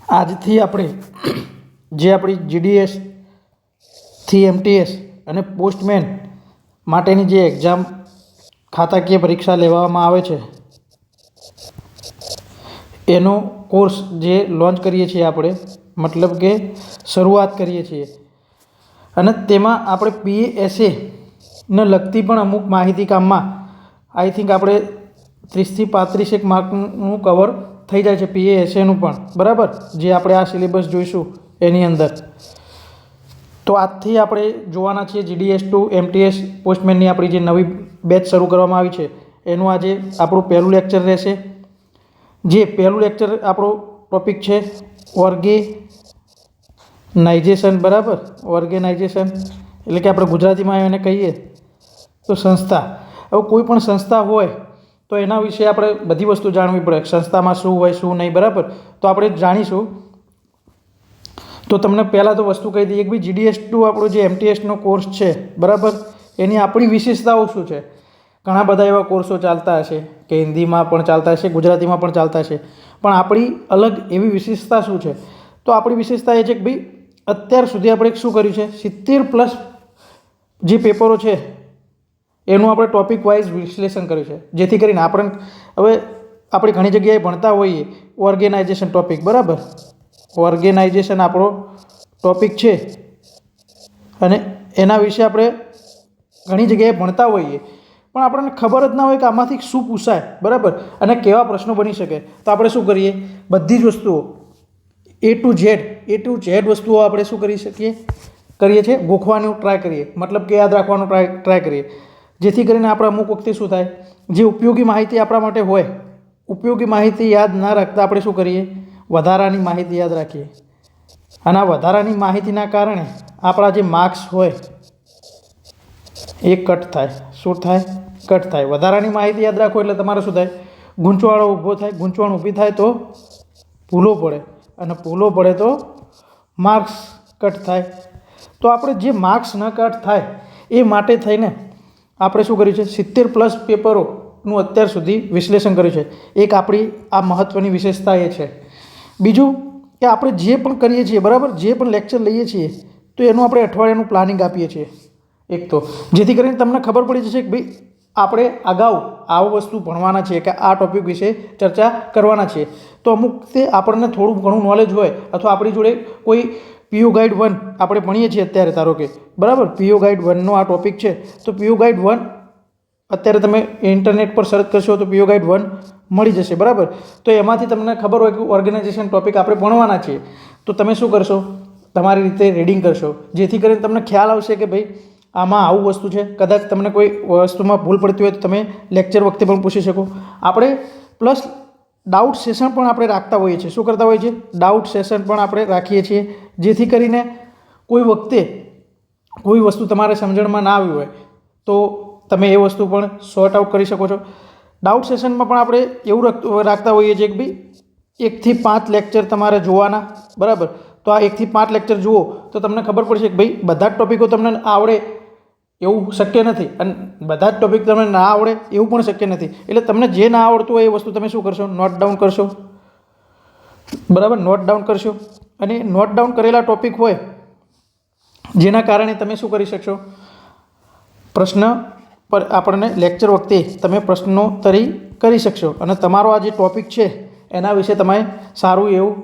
આજથી આપણે જે આપણી જીડીએસ થી એમટીએસ અને પોસ્ટમેન માટેની જે એક્ઝામ ખાતાકીય પરીક્ષા લેવામાં આવે છે એનો કોર્સ જે લોન્ચ કરીએ છીએ આપણે, મતલબ કે શરૂઆત કરીએ છીએ, અને તેમાં આપણે પીએસએ ને લગતી પણ અમુક માહિતી કામમાં આઈ થિંક આપણે 30 થી 35 માર્કનું કવર થઈ જાય છે પીએસએનું પણ, બરાબર, જે આપણે આ સિલેબસ જોઈશું એની અંદર. તો આજથી આપણે જોવાના છીએ જીડીએસ ટુ એમટીએસ પોસ્ટમેનની આપણી જે નવી બેચ શરૂ કરવામાં આવી છે એનું આજે આપણું પહેલું લેક્ચર રહેશે. જે પહેલું લેક્ચર આપણો ટોપિક છે ઓર્ગેનાઇઝેશન, બરાબર. ઓર્ગેનાઇઝેશન એટલે કે આપણે ગુજરાતીમાં એને કહીએ તો સંસ્થા. હવે કોઈ પણ સંસ્થા હોય તો એના વિશે આપણે બધી વસ્તુ જાણવી પડે, સંસ્થામાં શું હોય શું નહીં, બરાબર. તો આપણે જાણીશું. તો તમને પહેલાં તો વસ્તુ કહી દઈએ કે ભાઈ જીડીએસ ટુ આપણો જે એમટીએસનો કોર્સ છે, બરાબર, એની આપણી વિશેષતાઓ શું છે. ઘણા બધા એવા કોર્સો ચાલતા હશે કે હિન્દીમાં પણ ચાલતા હશે, ગુજરાતીમાં પણ ચાલતા હશે, પણ આપણી અલગ એવી વિશેષતા શું છે? તો આપણી વિશેષતા એ છે કે ભાઈ અત્યાર સુધી આપણે શું કર્યું છે, 70+ જે પેપરો છે એનું આપણે ટોપિક વાઇઝ વિશ્લેષણ કર્યું છે, જેથી કરીને આપણે હવે આપણે ઘણી જગ્યાએ ભણતા હોઈએ ઓર્ગેનાઇઝેશન ટોપિક, બરાબર. ઓર્ગેનાઇઝેશન આપણો ટોપિક છે અને એના વિશે આપણે ઘણી જગ્યાએ ભણતા હોઈએ, પણ આપણને ખબર જ ના હોય કે આમાંથી શું પૂછાય, બરાબર, અને કેવા પ્રશ્નો બની શકે. તો આપણે શું કરીએ, બધી જ વસ્તુઓ એ ટુ ઝેડ વસ્તુઓ આપણે શું કરીએ છીએ, ગોખવાનું ટ્રાય કરીએ, મતલબ કે યાદ રાખવાનું ટ્રાય કરીએ, જેથી કરીને આપણે અમુક વખતે શું થાય, જે ઉપયોગી માહિતી આપણા માટે હોય, ઉપયોગી માહિતી યાદ ના રાખતા આપણે શું કરીએ, વધારાની માહિતી યાદ રાખીએ, અને આ વધારાની માહિતીના કારણે આપણા જે માર્ક્સ હોય એ કટ થાય. શું થાય? કટ થાય. વધારાની માહિતી યાદ રાખો એટલે તમારે શું થાય, ગૂંચવાણો ઊભો થાય, ગૂંચવણ ઊભી થાય તો ભૂલો પડે, અને ભૂલો પડે તો માર્ક્સ કટ થાય. તો આપણે જે માર્ક્સ ન કટ થાય એ માટે થઈને આપણે શું કર્યું છે, 70+ પેપરોનું અત્યાર સુધી વિશ્લેષણ કર્યું છે. એક આપણી આ મહત્ત્વની વિશેષતા એ છે. બીજું કે આપણે જે પણ કરીએ છીએ, બરાબર, જે પણ લેક્ચર લઈએ છીએ તો એનું આપણે અઠવાડિયાનું પ્લાનિંગ આપીએ છીએ એક તો, જેથી કરીને તમને ખબર પડી જશે કે ભાઈ આપણે અગાઉ આવું વસ્તુ ભણવાના છીએ કે આ ટોપિક વિશે ચર્ચા કરવાના છીએ. તો અમુક તે આપણને થોડું ઘણું નોલેજ હોય, અથવા આપણી જોડે કોઈ પીઓ ગાઈડ 1 આપણે ભણીએ છીએ અત્યારે, ધારો કે, બરાબર, પીઓ ગાઈડ 1નો આ ટોપિક છે, તો પીઓ ગાઈડ 1 અત્યારે તમે ઇન્ટરનેટ પર સર્ચ કરશો તો પીઓ ગાઈડ 1 મળી જશે, બરાબર. તો એમાંથી તમને ખબર હોય કે ઓર્ગેનાઇઝેશન ટોપિક આપણે ભણવાના છીએ, તો તમે શું કરશો, તમારી રીતે રીડિંગ કરશો, જેથી કરીને તમને ખ્યાલ આવશે કે ભાઈ આમાં આવું વસ્તુ છે. કદાચ તમને કોઈ વસ્તુમાં ભૂલ પડતી હોય તો તમે લેક્ચર વખતે પણ પૂછી શકો. આપણે પ્લસ ડાઉટ સેશન પણ આપણે રાખતા હોઈએ છીએ. શું કરતા હોઈએ છીએ? ડાઉટ સેશન પણ આપણે રાખીએ છીએ, જેથી કરીને કોઈ વખતે કોઈ વસ્તુ તમારે સમજણમાં ના આવી હોય તો તમે એ વસ્તુ પણ સોર્ટ આઉટ કરી શકો છો. ડાઉટ સેશનમાં પણ આપણે એવું રાખતા હોઈએ છીએ કે ભાઈ 1 થી 5 લેક્ચર તમારે જોવાના, બરાબર. તો આ 1 થી 5 લેક્ચર જુઓ તો તમને ખબર પડશે કે ભાઈ બધા જ ટોપિકો તમને આવડે એવું શક્ય નથી, અને બધા જ ટોપિક તમને ના આવડે એવું પણ શક્ય નથી. એટલે તમને જે ના આવડતું હોય એ વસ્તુ તમે શું કરશો, નોટ ડાઉન કરશો, બરાબર, નોટ ડાઉન કરશો. અને નોટ ડાઉન કરેલા ટોપિક હોય જેના કારણે તમે શું કરી શકશો, પ્રશ્ન પર આપણને લેક્ચર વખતે તમે પ્રશ્નોત્તરી કરી શકશો, અને તમારો આ જે ટોપિક છે એના વિશે તમે સારું એવું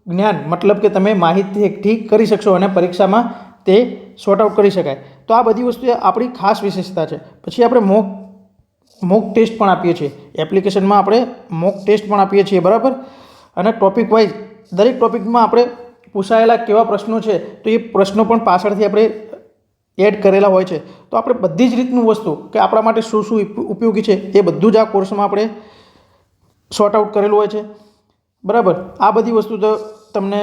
જ્ઞાન, મતલબ કે તમે માહિતી એકઠી કરી શકશો, અને પરીક્ષામાં તે સોર્ટ આઉટ કરી શકાય. તો આ બધી વસ્તુ આપણી ખાસ વિશેષતા છે. પછી આપણે મોક ટેસ્ટ પણ આપીએ છીએ એપ્લિકેશનમાં, આપણે મોક ટેસ્ટ પણ આપીએ છીએ, બરાબર. અને ટોપિક વાઇઝ દરેક ટોપિકમાં આપણે પૂછાયેલા કેવા પ્રશ્નો છે તો એ પ્રશ્નો પણ પાછળથી આપણે એડ કરેલા હોય છે. તો આપણે બધી જ રીતનું વસ્તુ કે આપણા માટે શું શું ઉપયોગી છે એ બધું જ આ કોર્સમાં આપણે સોર્ટ આઉટ કરેલું હોય છે, બરાબર. આ બધી વસ્તુ તો તમને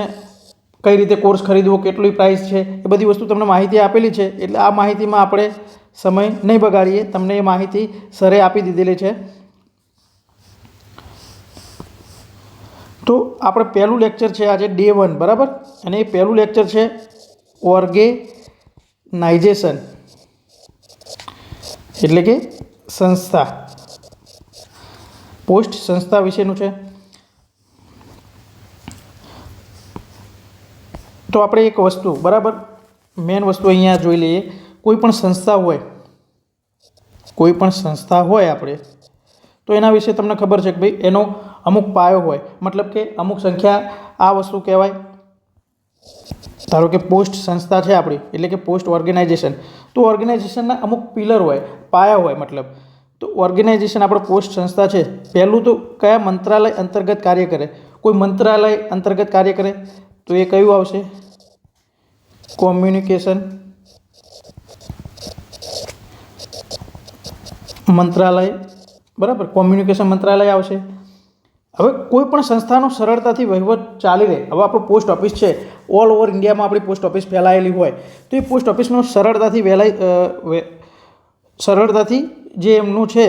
કઈ રીતે કોર્સ ખરીદવો, કેટલી પ્રાઇસ છે, એ બધી વસ્તુ તમને માહિતી આપેલી છે. એટલે આ માહિતીમાં આપણે સમય નહીં બગાડીએ, તમને એ માહિતી સરે આપી દીધેલી છે. તો આપણે પહેલું લેક્ચર છે આજે ડે 1, બરાબર, અને એ પહેલું લેક્ચર છે ઓર્ગેનાઇઝેશન એટલે કે સંસ્થા, પોસ્ટ સંસ્થા વિશેનું છે. તો આપણે એક વસ્તુ બરાબર મેન વસ્તુ અહીંયા જોઈ લઈએ. કોઈ પણ સંસ્થા હોય આપણે તો એના વિશે તમને ખબર છે કે ભાઈ એનો અમુક પાયો હોય, મતલબ કે અમુક સંખ્યા આ વસ્તુ કહેવાય. ધારો કે પોસ્ટ સંસ્થા છે આપણી, એટલે કે પોસ્ટ ઓર્ગેનાઇઝેશન. તો ઓર્ગેનાઇઝેશનના અમુક પિલર હોય, પાયા હોય મતલબ. તો ઓર્ગેનાઇઝેશન આપણે પોસ્ટ સંસ્થા છે. પહેલું તો કયા મંત્રાલય અંતર્ગત કાર્ય કરે? કોઈ મંત્રાલય અંતર્ગત કાર્ય કરે તો એ કયું આવશે? કોમ્યુનિકેશન મંત્રાલય, બરાબર, કોમ્યુનિકેશન મંત્રાલય આવશે. હવે કોઈ પણ સંસ્થાનો સરળતાથી વહીવટ ચાલી રહે. હવે આપણું પોસ્ટ ઓફિસ છે, ઓલ ઓવર ઇન્ડિયામાં આપણી પોસ્ટ ઓફિસ ફેલાયેલી હોય તો એ પોસ્ટ ઓફિસનો સરળતાથી જે એમનું છે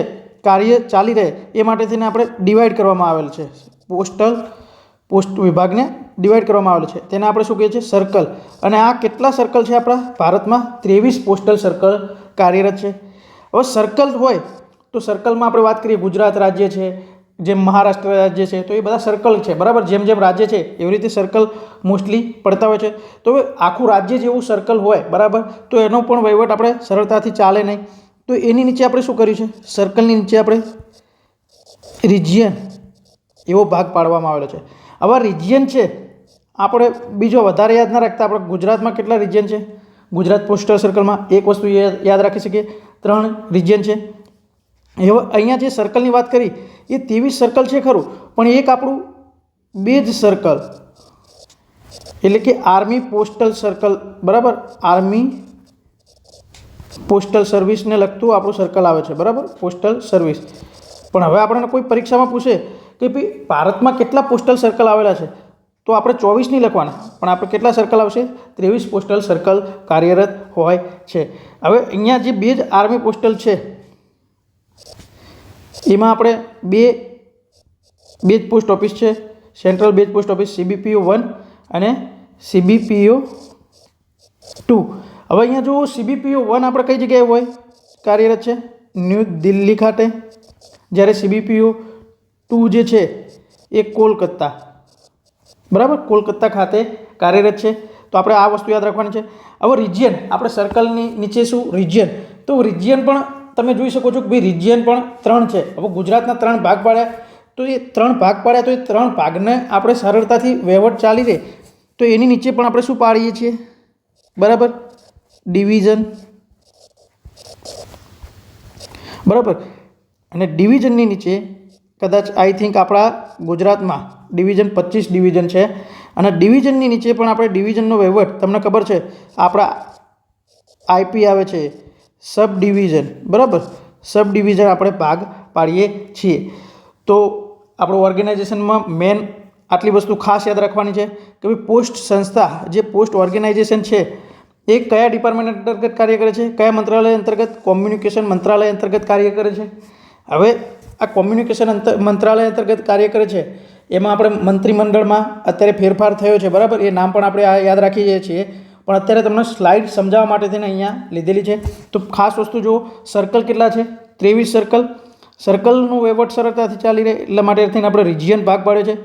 કાર્ય ચાલી રહે એ માટે થઈને આપણે ડિવાઈડ કરવામાં આવેલ છે. પોસ્ટ વિભાગને ડિવાઈડ કરવામાં આવેલ છે. તેને આપણે શું કહીએ છીએ? સર્કલ. અને આ કેટલા સર્કલ છે આપણા ભારતમાં? 23 પોસ્ટલ સર્કલ કાર્યરત છે. હવે સર્કલ હોય તો સર્કલમાં આપણે વાત કરીએ, ગુજરાત રાજ્ય છે, જેમ મહારાષ્ટ્ર રાજ્ય છે, તો એ બધા સર્કલ છે, બરાબર. જેમ જેમ રાજ્ય છે એવી રીતે સર્કલ મોસ્ટલી પડતા હોય છે. તો હવે આખું રાજ્ય જેવું સર્કલ હોય, બરાબર, તો એનો પણ વહીવટ આપણે સરળતાથી ચાલે નહીં. તો એની નીચે આપણે શું કર્યું છે? સર્કલની નીચે આપણે રિજિયન એવો ભાગ પાડવામાં આવેલો છે. આવા રિજિયન છે આપણે બીજો વધારે યાદ ના રાખતા. આપણે ગુજરાતમાં કેટલા રિજિયન છે? ગુજરાત પોસ્ટલ સર્કલમાં એક વસ્તુ યાદ રાખી શકીએ, 3 રિજિયન છે. હવે અહીંયા જે સર્કલની વાત કરી એ 23 સર્કલ છે ખરું, પણ એક આપણું બેઝ સર્કલ એટલે કે આર્મી પોસ્ટલ સર્કલ, બરાબર, આર્મી પોસ્ટલ સર્વિસને લગતું આપણું સર્કલ આવે છે, બરાબર, પોસ્ટલ સર્વિસ. પણ હવે આપણને કોઈ પરીક્ષામાં પૂછે કે ભાઈ ભારતમાં કેટલા પોસ્ટલ સર્કલ આવેલા છે, તો આપણે 24 નહીં લખવાના, પણ આપણે કેટલા સર્કલ આવશે? 23 પોસ્ટલ સર્કલ કાર્યરત હોય છે. હવે અહીંયા જે બેઝ આર્મી પોસ્ટલ છે એમાં આપણે બે બેઝ પોસ્ટ ઓફિસ છે, central base post office CBPO 1 અને CBPO 2. હવે અહીંયા જો CBPO 1 આપણે કઈ જગ્યાએ હોય કાર્યરત છે? ન્યૂ દિલ્હી ખાતે. જ્યારે CBPO 2 જે છે એ કોલકાતા, બરાબર, કોલકાતા ખાતે કાર્યરત છે. તો આપણે આ વસ્તુ યાદ રાખવાની છે. હવે રિજિયન, આપણે સર્કલની નીચે શું? રિજિયન. તો રિજિયન પણ તમે જોઈ શકો છો કે ભાઈ રિજિયન પણ 3 છે. હવે ગુજરાતના 3 ભાગ પાડ્યા તો એ 3 ભાગને આપણે સરળતાથી વહીવટ ચાલી રહે તો એની નીચે પણ આપણે શું પાડીએ છીએ? બરાબર, ડિવિઝન, બરાબર. અને ડિવિઝનની નીચે કદાચ આઈ થિંક આપણા ગુજરાતમાં ડિવિઝન 25 ડિવિઝન છે. અને ડિવિઝનની નીચે પણ આપણે ડિવિઝનનો વહીવટ, તમને ખબર છે આપણા IP આવે છે સબ ડિવિઝન, બરાબર, સબ ડિવિઝન આપણે ભાગ પાડીએ છીએ. તો આપણું ઓર્ગેનાઇઝેશનમાં મેન આટલી વસ્તુ ખાસ યાદ રાખવાની છે કે ભાઈ પોસ્ટ સંસ્થા, જે પોસ્ટ ઓર્ગેનાઇઝેશન છે એ કયા ડિપાર્ટમેન્ટ અંતર્ગત કાર્ય કરે છે? કયા મંત્રાલય અંતર્ગત? કોમ્યુનિકેશન મંત્રાલય અંતર્ગત કાર્ય કરે છે. હવે આ કોમ્યુનિકેશન મંત્રાલય અંતર્ગત કાર્ય કરે છે એમાં આપણે મંત્રીમંડળમાં અત્યારે ફેરફાર થયો છે, બરાબર, એ નામ પણ આપણે યાદ રાખીએ છીએ. પણ અત્યારે તમને સ્લાઇડ સમજાવવા માટે થઈને અહીંયા લીધેલી છે. તો ખાસ વસ્તુ જુઓ, સર્કલ કેટલા છે? 23 સર્કલ. સર્કલનું વહીવટ સરળતાથી ચાલી રહે એટલા માટે થઈને આપણે રિજિયન ભાગ પાડ્યો છે.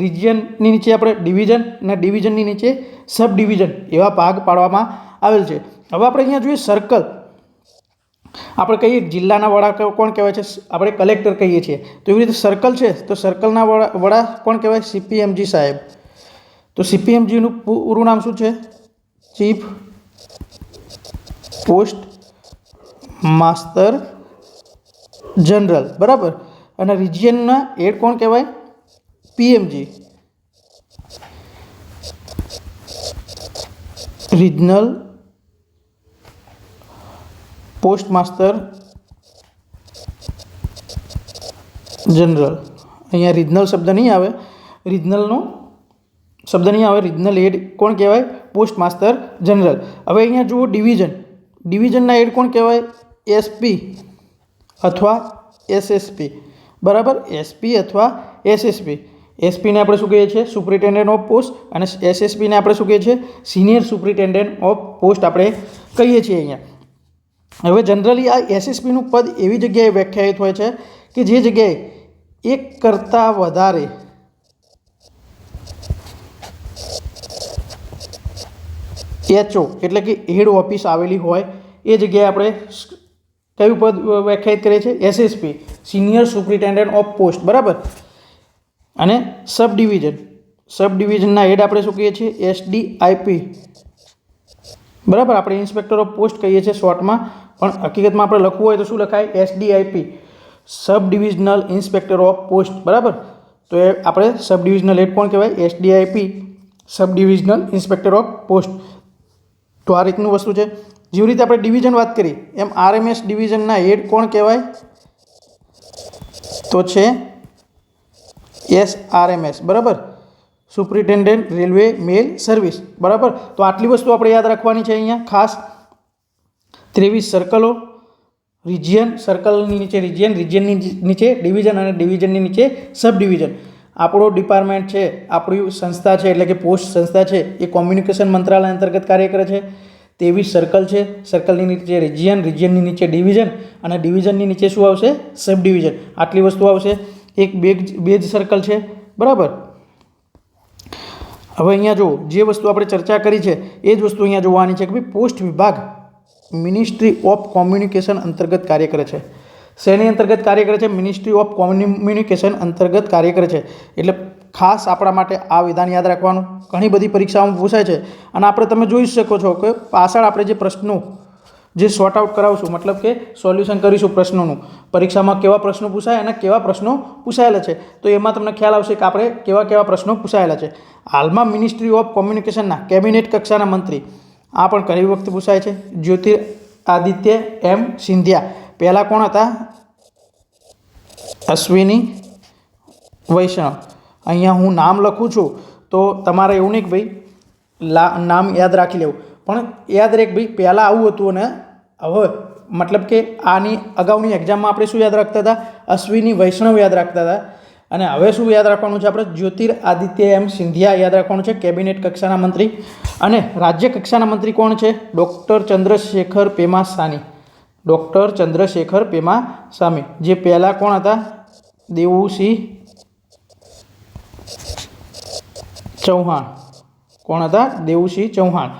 રિજિયનની નીચે આપણે ડિવિઝન અને ડિવિઝનની નીચે સબ ડિવિઝન એવા ભાગ પાડવામાં આવેલ છે. હવે આપણે અહીંયા જોઈએ સર્કલ. આપણે કહીએ જિલ્લાના વડા કોણ કહેવાય છે? આપણે કલેક્ટર કહીએ છીએ. તો એવી રીતે સર્કલ છે તો સર્કલના વડા કોણ કહેવાય? CPMG સાહેબ. તો CPMGનું પૂરું નામ શું છે? ચીફ પોસ્ટ માસ્ટર જનરલ, બરાબર. અને રિજિયનના હેડ કોણ કહેવાય? PMG, regional post master general. અહીંયા રિજનલ શબ્દ નહીં આવે, રિજનલનો શબ્દ નહીં આવે. રિજનલ હેડ કોણ કહેવાય? Post master general. હવે અહીંયા જુઓ ડિવિઝન. ડિવિઝનના હેડ કોણ કહેવાય? SP અથવા SSP, બરાબર, SP અથવા SSP. SPને આપણે શું કહીએ છીએ? Superintendent of post. અને SSPને આપણે શું કહીએ છીએ? સિનિયર સુપ્રિન્ટેન્ડન્ટ ઓફ પોસ્ટ આપણે કહીએ છીએ અહીંયા. હવે જનરલી આ SSPનું પદ એવી જગ્યાએ વ્યાખ્યાયિત હોય છે કે જે જગ્યાએ એક કરતાં વધારે HO એટલે કે હેડ ઓફિસ આવેલી હોય એ જગ્યાએ આપણે કયું પદ વ્યાખ્યાયિત કરીએ છીએ? SSP, senior superintendent of post, બરાબર. અને સબ ડિવિઝનના હેડ આપણે શું કહીએ છીએ? SDIP, બરાબર. આપણે ઇન્સ્પેક્ટર ઓફ પોસ્ટ કહીએ છીએ શોર્ટમાં, પણ હકીકતમાં આપણે લખવું હોય તો શું લખાય? SDIP, sub divisional inspector of post, બરાબર. તો એ આપણે સબ ડિવિઝનલ હેડ કોણ કહેવાય? SDIP, sub divisional inspector of post. તો આ રીતનું વસ્તુ છે. જેવી રીતે આપણે ડિવિઝન વાત કરી એમ RMS ડિવિઝનના હેડ કોણ કહેવાય? તો છે SRMS, બરાબર. સુપ્રિન્ટેન્ડન્ટ રેલવે મેલ સર્વિસ, બરાબર. તો આટલી વસ્તુ આપણે યાદ રાખવાની છે અહીંયા ખાસ. 23 સર્કલો, રિજિયન, સર્કલની નીચે રિજિયન, રિજિયનની નીચે ડિવિઝન અને ડિવિઝનની નીચે સબ ડિવિઝન. આપણો ડિપાર્ટમેન્ટ છે, આપણી સંસ્થા છે એટલે કે પોસ્ટ સંસ્થા છે એ કોમ્યુનિકેશન મંત્રાલય અંતર્ગત કાર્ય કરે છે. 23 સર્કલ છે, સર્કલની નીચે રિજિયન, રિજિયનની નીચે ડિવિઝન અને ડિવિઝનની નીચે શું આવશે? સબ ડિવિઝન. આટલી વસ્તુ આવશે. એક બેજ સર્કલ છે, બરાબર. હવે અહીંયા જો જે વસ્તુ આપણે ચર્ચા કરી છે એ જ વસ્તુ અહીંયા જોવાની છે કે ભાઈ પોસ્ટ વિભાગ મિનિસ્ટ્રી ઓફ કોમ્યુનિકેશન અંતર્ગત કાર્ય કરે છે. શેની અંતર્ગત કાર્ય કરે છે? મિનિસ્ટ્રી ઓફ કોમ્યુનિકેશન અંતર્ગત કાર્ય કરે છે. એટલે ખાસ આપણા માટે આ વિધાન યાદ રાખવાનું. ઘણી બધી પરીક્ષાઓમાં પૂછાય છે અને આપણે તમે જોઈ શકો છો કે પાછળ આપણે જે પ્રશ્નો જે સોર્ટ આઉટ કરાવશું, મતલબ કે સોલ્યુશન કરીશું પ્રશ્નોનું, પરીક્ષામાં કેવા પ્રશ્નો પૂછાય અને કેવા પ્રશ્નો પૂછાયેલા છે, તો એમાં તમને ખ્યાલ આવશે કે આપણે કેવા પ્રશ્નો પૂછાયેલા છે. હાલમાં મિનિસ્ટ્રી ઓફ કોમ્યુનિકેશનના કેબિનેટ કક્ષાના મંત્રી, આ પણ ઘણી વખત પૂછાય છે, જ્યોતિરાદિત્ય M સિંધિયા. પહેલાં કોણ હતા? અશ્વિની વૈષ્ણવ. અહીંયા હું નામ લખું છું તો તમારે એવું નહીં કે ભાઈ નામ યાદ રાખી લેવું, પણ યાદ રહે કે ભાઈ પહેલાં આવું હતું અને હવે મતલબ કે આની અગાઉની એક્ઝામમાં આપણે શું યાદ રાખતા હતા? અશ્વિની વૈષ્ણવ યાદ રાખતા હતા. અને હવે શું યાદ રાખવાનું છે? આપણે જ્યોતિરાદિત્ય M સિંધિયા યાદ રાખવાનું છે, કેબિનેટ કક્ષાના મંત્રી. અને રાજ્ય કક્ષાના મંત્રી કોણ છે? ડૉક્ટર ચંદ્રશેખર પેમાસાની. ડૉક્ટર ચંદ્રશેખર પેમાસામી. જે પહેલાં કોણ હતા? દેવુસિંહ ચૌહાણ. કોણ હતા? દેવુસિંહ ચૌહાણ.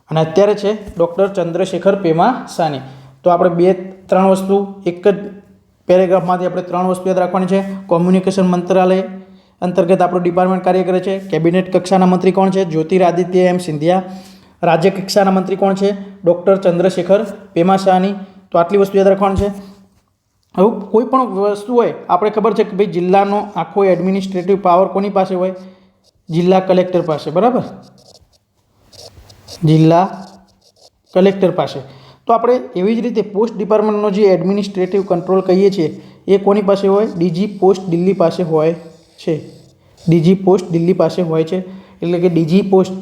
અને અત્યારે છે ડૉક્ટર ચંદ્રશેખર પેમાસાની. તો આપણે 2-3 વસ્તુ એક જ પેરેગ્રાફમાંથી આપણે 3 વસ્તુ યાદ રાખવાની છે. કોમ્યુનિકેશન મંત્રાલય અંતર્ગત આપણું ડિપાર્ટમેન્ટ કાર્ય કરે છે. કેબિનેટ કક્ષાના મંત્રી કોણ છે? જ્યોતિરાદિત્ય M સિંધિયા. રાજ્ય કક્ષાના મંત્રી કોણ છે? ડૉક્ટર ચંદ્રશેખર પેમાસાની. તો આટલી વસ્તુ યાદ રાખવાની છે. હવે કોઈ પણ વસ્તુ હોય, આપણે ખબર છે કે ભાઈ જિલ્લાનો આખો એડમિનિસ્ટ્રેટિવ પાવર કોની પાસે હોય? જિલ્લા કલેક્ટર પાસે, બરાબર. જિલ્લા કલેક્ટર પાસે. તો આપણે એવી જ રીતે પોસ્ટ ડિપાર્ટમેન્ટનો જે એડમિનિસ્ટ્રેટિવ કંટ્રોલ કહીએ છીએ એ કોની પાસે હોય? DG પોસ્ટ દિલ્હી પાસે હોય છે. DG પોસ્ટ દિલ્હી પાસે હોય છે. એટલે કે DG post,